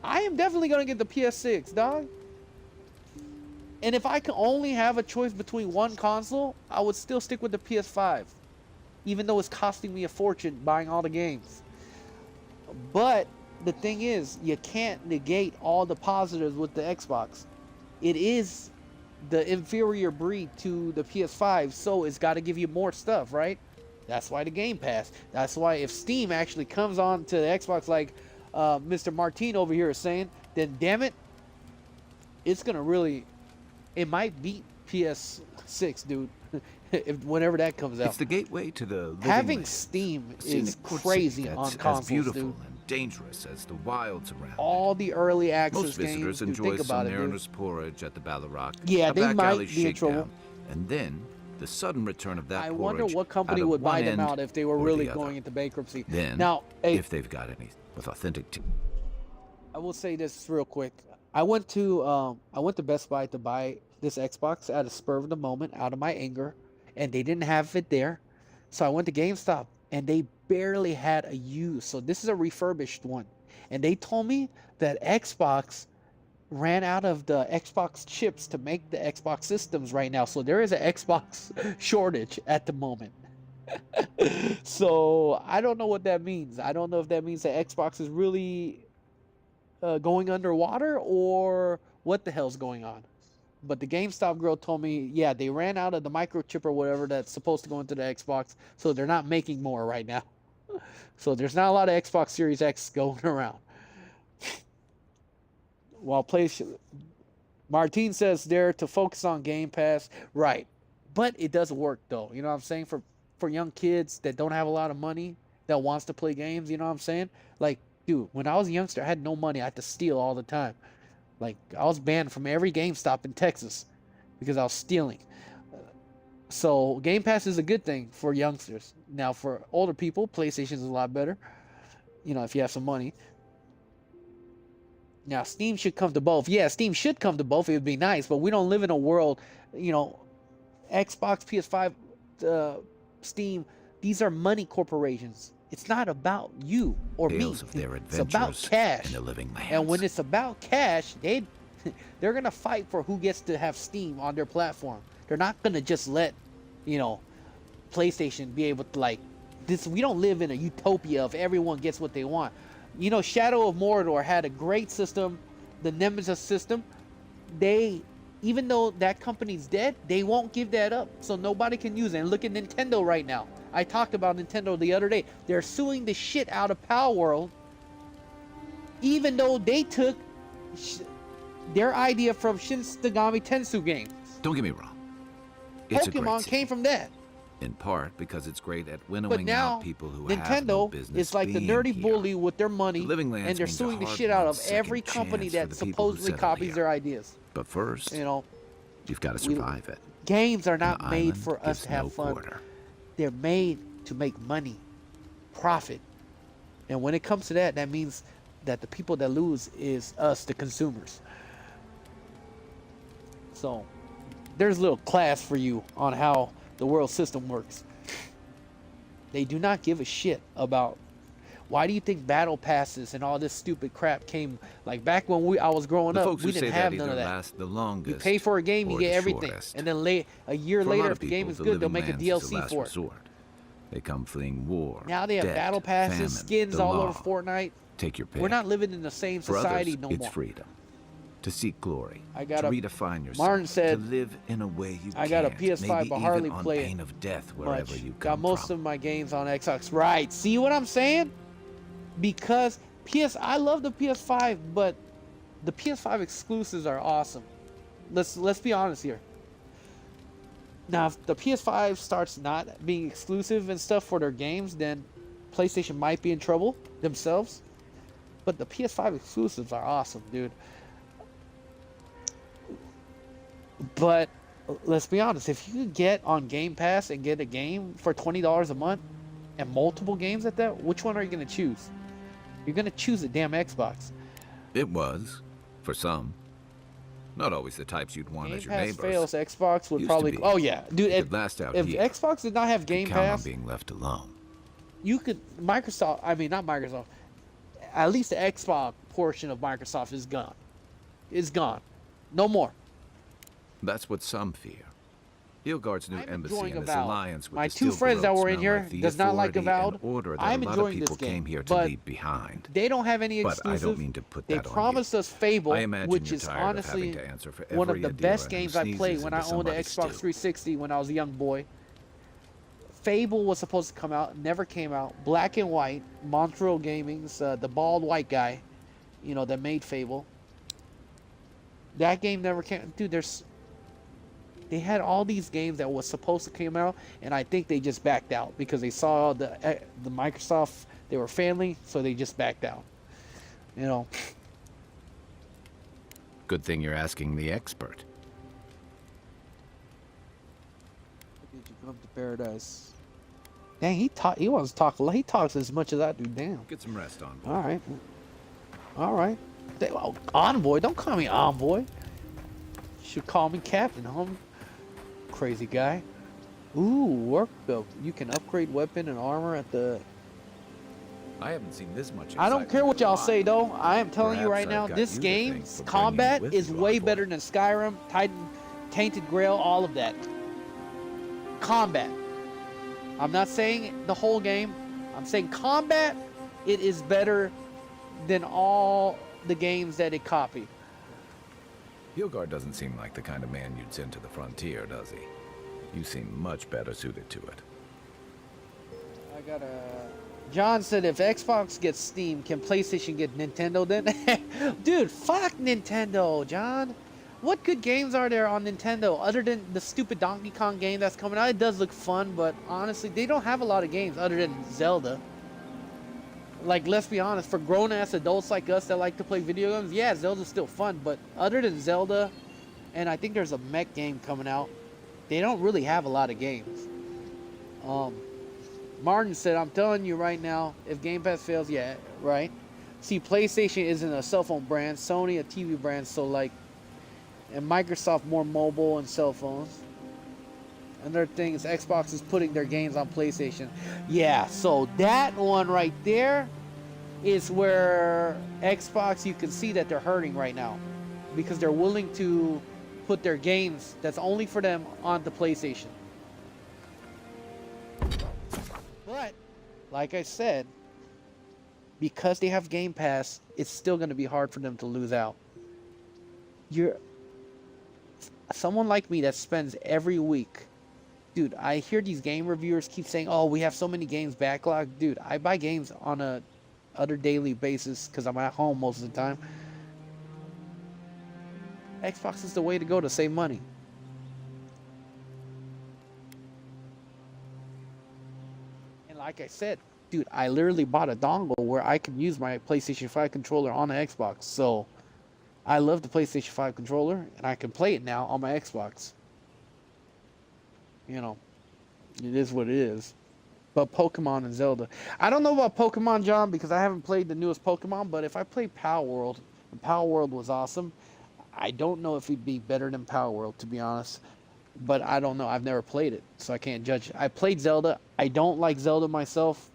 I am definitely gonna get the PS6, dog. And if I could only have a choice between one console, I would still stick with the PS5, even though it's costing me a fortune buying all the games. But the thing is, you can't negate all the positives with the Xbox. It is the inferior breed to the PS5, so it's got to give you more stuff, right? That's why the Game Pass. That's why if Steam actually comes on to the Xbox like Mr. Martin over here is saying, then damn it, it's going to really, it might beat PS6, dude, whenever that comes out. It's the gateway to the Living Having Lands. Steam A scenic is court crazy city on that's consoles, as beautiful dude. and dangerous as the wilds around. All the early access Most games, visitors dude, enjoy think about some it, dude. mariner's porridge at the Ballarrock. Yeah, a they back might alley be in trouble. shakedown, and then the sudden return of that I porridge wonder what company out of would buy one them end out if they were or really the other. going into bankruptcy. Then, Now, hey, if they've got any with authentic I will say this real quick. I went to Best Buy to buy this Xbox at a spur of the moment, out of my anger, and they didn't have it there. So I went to GameStop, and they barely had a used. So this is a refurbished one, and they told me that Xbox ran out of the Xbox chips to make the Xbox systems right now. So there is an Xbox shortage at the moment. So I don't know what that means. I don't know if that means that Xbox is really going underwater or what the hell's going on. But the GameStop girl told me, yeah, they ran out of the microchip or whatever that's supposed to go into the Xbox, so they're not making more right now. So there's not a lot of Xbox Series X going around. While Martin says there to focus on Game Pass, right? But it does work though. You know what I'm saying? For young kids that don't have a lot of money that wants to play games, you know what I'm saying? Like, dude, when I was a youngster, I had no money. I had to steal all the time. Like, I was banned from every GameStop in Texas because I was stealing. So Game Pass is a good thing for youngsters. Now, for older people, PlayStation is a lot better. You know, if you have some money. Now, Steam should come to both. Yeah, Steam should come to both. It would be nice, but we don't live in a world, you know, Xbox, PS5, Steam, these are money corporations. It's not about you or tales me. of their It's about adventures cash. in the Living Lands. And when it's about cash, they're going to fight for who gets to have Steam on their platform. They're not going to just let, you know, PlayStation be able to, like, this. We don't live in a utopia of everyone gets what they want. You know, Shadow of Mordor had a great system, the Nemesis system. Even though that company's dead, they won't give that up, so nobody can use it. And look at Nintendo right now. I talked about Nintendo the other day. They're suing the shit out of Palworld, even though they took their idea from Shin Megami Tensei games. Don't get me wrong. It's a great Pokemon system, came from that. in part because it's great at But winnowing now, out people who have no Nintendo business is like the being nerdy here. bully with their money, The Living Lands and they're means a suing the hard shit out won of every second company chance for that the people who supposedly settle copies here. their ideas. But first, You know, you've got to survive it. games are not The made island for us gives to have no fun. quarter. They're made to make money, profit. And when it comes to that, that means that the people that lose is us, the consumers. So, there's a little class for you on how the world system works. They do not give a shit about. Why do you think battle passes and all this stupid crap came? Like back when I was growing The up, folks we who didn't say have that none either of that. last the longest You pay for a game, you or get the everything, shortest. and then a year For a later, lot if of the game people, is the good, they'll Living make a Lands is the DLC last for it. resort. They come fleeing war. Now they have debt, battle passes, famine, skins the all law. over Fortnite. Take your pick. We're not living in the same For society others, no it's more. freedom. To seek glory. I got to a- redefine yourself. Martin said, to live in a way you I got a can't, PS5, maybe but hardly even on play it pain of death wherever much. you Got come most from. of my games on Xbox. Right. See what I'm saying? Because I love the PS5, but the PS5 exclusives are awesome. Let's be honest here. Now, if the PS5 starts not being exclusive and stuff for their games, then PlayStation might be in trouble themselves. But the PS5 exclusives are awesome, dude. But let's be honest, if you could get on Game Pass and get a game for $20 a month and multiple games at that, which one are you going to choose? You're going to choose the damn Xbox. It was, for some. Not always the types you'd want Game as your Pass neighbors. fails, Xbox would Used to probably... be. Oh, yeah. Dude, It could last out if here. Xbox did not have Could Game count on Pass, being left alone. you could... Microsoft... I mean, not Microsoft. At least the Xbox portion of Microsoft is gone. It's gone. No more. That's what some fear. Hilgard's new I'm embassy enjoying and his Avowed. alliance with My the two friends that Steel were in Grove here smell like the does not like authority and Avowed. order that I'm a lot of enjoying this people game, came here to but leave behind. they don't have any But I exclusive. don't mean to put They that on you. promised us Fable, I imagine which you're is tired of honestly having to answer for one of every the Adira best who games I played sneezes when I into owned the somebody's Xbox stew. 360 when I was a young boy. Fable was supposed to come out, never came out. Black and White, Montreal Gaming's the bald white guy, you know, that made Fable. That game never came. Dude, they had all these games that was supposed to come out, and I think they just backed out because they saw the Microsoft, they were family, so they just backed out. You know. Good thing you're asking the expert. Did you come to paradise? Dang, he wants to talk. He talks as much as I do. Damn. Get some rest on, boy. All right. All right. Oh, envoy. Don't call me envoy. You should call me captain, homie. Crazy guy. Ooh, work belt. You can upgrade weapon and armor at the... I haven't seen this much. I don't care what y'all say, though. I am telling you Perhaps right now, I've got this you to game, thank for bringing combat it with is you, way envoy. better than Skyrim, Titan, Tainted Grail, all of that. Combat. I'm not saying the whole game. I'm saying combat, it is better than all the games that it copied. Hilgard doesn't seem like the kind of man you'd send to the frontier, does he? You seem much better suited to it. I got a... John said if Xbox gets Steam, can PlayStation get Nintendo then? Dude, fuck Nintendo, John. What good games are there on Nintendo other than the stupid Donkey Kong game that's coming out? It does look fun, but honestly, they don't have a lot of games other than Zelda. Like, let's be honest, for grown-ass adults like us that like to play video games, yeah, Zelda's still fun, but other than Zelda, and I think there's a mech game coming out, they don't really have a lot of games. Martin said, I'm telling you right now, if Game Pass fails, yeah, right? See, PlayStation isn't a cell phone brand, Sony a TV brand, so like, and Microsoft more mobile and cell phones. Another thing is Xbox is putting their games on PlayStation. Yeah, so that one right there is where Xbox, you can see that they're hurting right now. Because they're willing to put their games that's only for them onto PlayStation. But, like I said, because they have Game Pass, it's still going to be hard for them to lose out. Someone like me that spends every week... Dude, I hear these game reviewers keep saying, oh, we have so many games backlogged. Dude, I buy games on a other daily basis because I'm at home most of the time. Xbox is the way to go to save money. And like I said, dude, I literally bought a dongle where I can use my PlayStation 5 controller on the Xbox. So, I love the PlayStation 5 controller, and I can play it now on my Xbox. You know, it is what it is. But Pokemon and Zelda. I don't know about Pokemon, John, because I haven't played the newest Pokemon, but if I played Power World, and Power World was awesome, I don't know if it'd be better than Power World, to be honest. But I don't know. I've never played it, so I can't judge. I played Zelda. I don't like Zelda myself.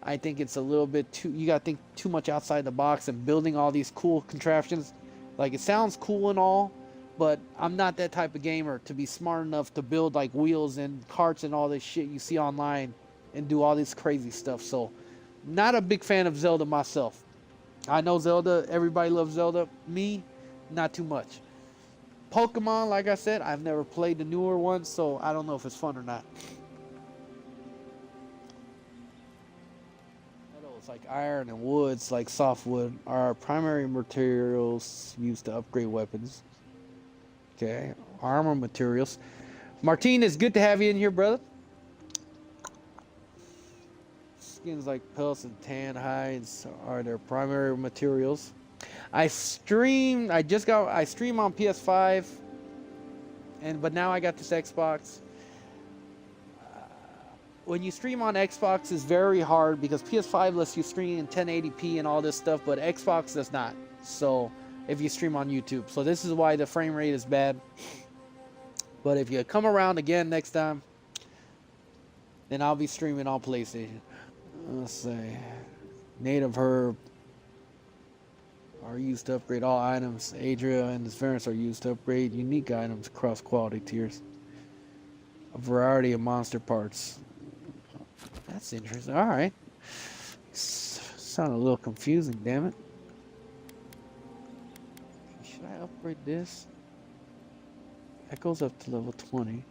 I think it's a little bit too... You gotta think too much outside the box and building all these cool contraptions. Like, it sounds cool and all, but I'm not that type of gamer to be smart enough to build like wheels and carts and all this shit you see online and do all this crazy stuff. So, not a big fan of Zelda myself. I know Zelda, everybody loves Zelda. Me, not too much. Pokemon, like I said, I've never played the newer ones, so I don't know if it's fun or not. Metals like iron and woods, like softwood, are primary materials used to upgrade weapons. Okay, armor materials. Martinez, good to have you in here, brother. Skins like pelts and tan hides are their primary materials. I stream on PS5, but now I got this Xbox. When you stream on Xbox, it's very hard because PS5 lets you stream in 1080p and all this stuff, but Xbox does not. So if you stream on YouTube, so this is why the frame rate is bad. But if you come around again next time, then I'll be streaming on PlayStation. Let's see. Native herb are used to upgrade all items. Adria and its variants are used to upgrade unique items across quality tiers. A variety of monster parts. That's interesting. Alright. Sound a little confusing, damn it. Should I upgrade this? That goes up to level 20.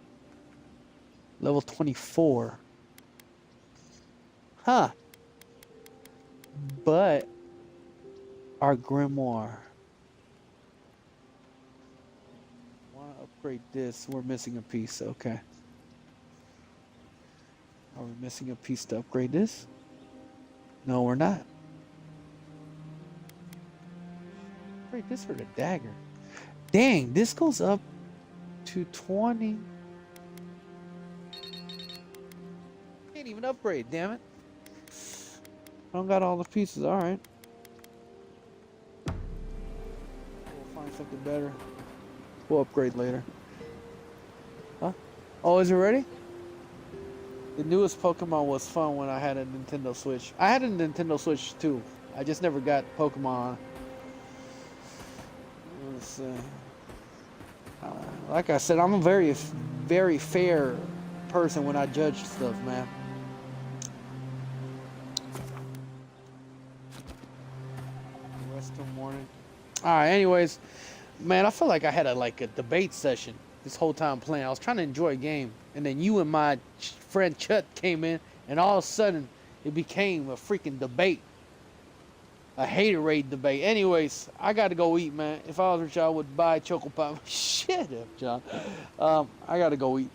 Level 24. Huh. But our grimoire. Want to upgrade this? We're missing a piece. Okay. Are we missing a piece to upgrade this? No, we're not. Upgrade this for the dagger. Dang, this goes up to 20. Can't even upgrade, damn it. I don't got all the pieces. Alright. We'll find something better. We'll upgrade later. Huh? Oh, is it ready? The newest Pokemon was fun when I had a Nintendo Switch. I had a Nintendo Switch too. I just never got Pokemon. Let's see. Like I said, I'm a very, very fair person when I judge stuff, man. Rest till morning. Alright, anyways. Man, I feel like I had a debate session this whole time playing. I was trying to enjoy a game. And then you and my friend Chut came in. And all of a sudden, it became a freaking debate. A haterade debate. Anyways, I got to go eat, man. If I was rich, I would buy Choco Pie. Shut up, John. I got to go eat.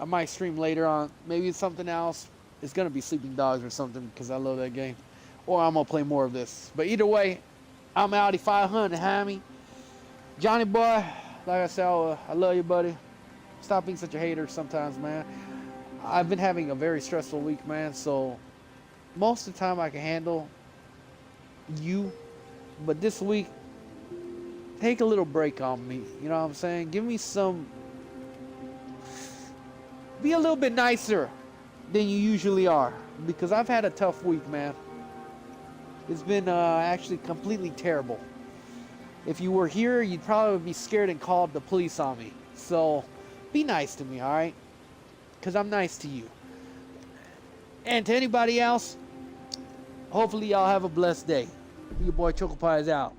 I might stream later on. Maybe it's something else. It's going to be Sleeping Dogs or something because I love that game. Or I'm going to play more of this. But either way, I'm Audi 500, homie. Johnny boy, like I said, I love you, buddy. Stop being such a hater sometimes, man. I've been having a very stressful week, man. So most of the time I can handle you. But this week, take a little break on me. You know what I'm saying? Give me some... Be a little bit nicer than you usually are. Because I've had a tough week, man. It's been actually completely terrible. If you were here, you'd probably be scared and called the police on me. So, be nice to me, alright? Because I'm nice to you. And to anybody else, hopefully y'all have a blessed day. Your boy Choco Pie is out.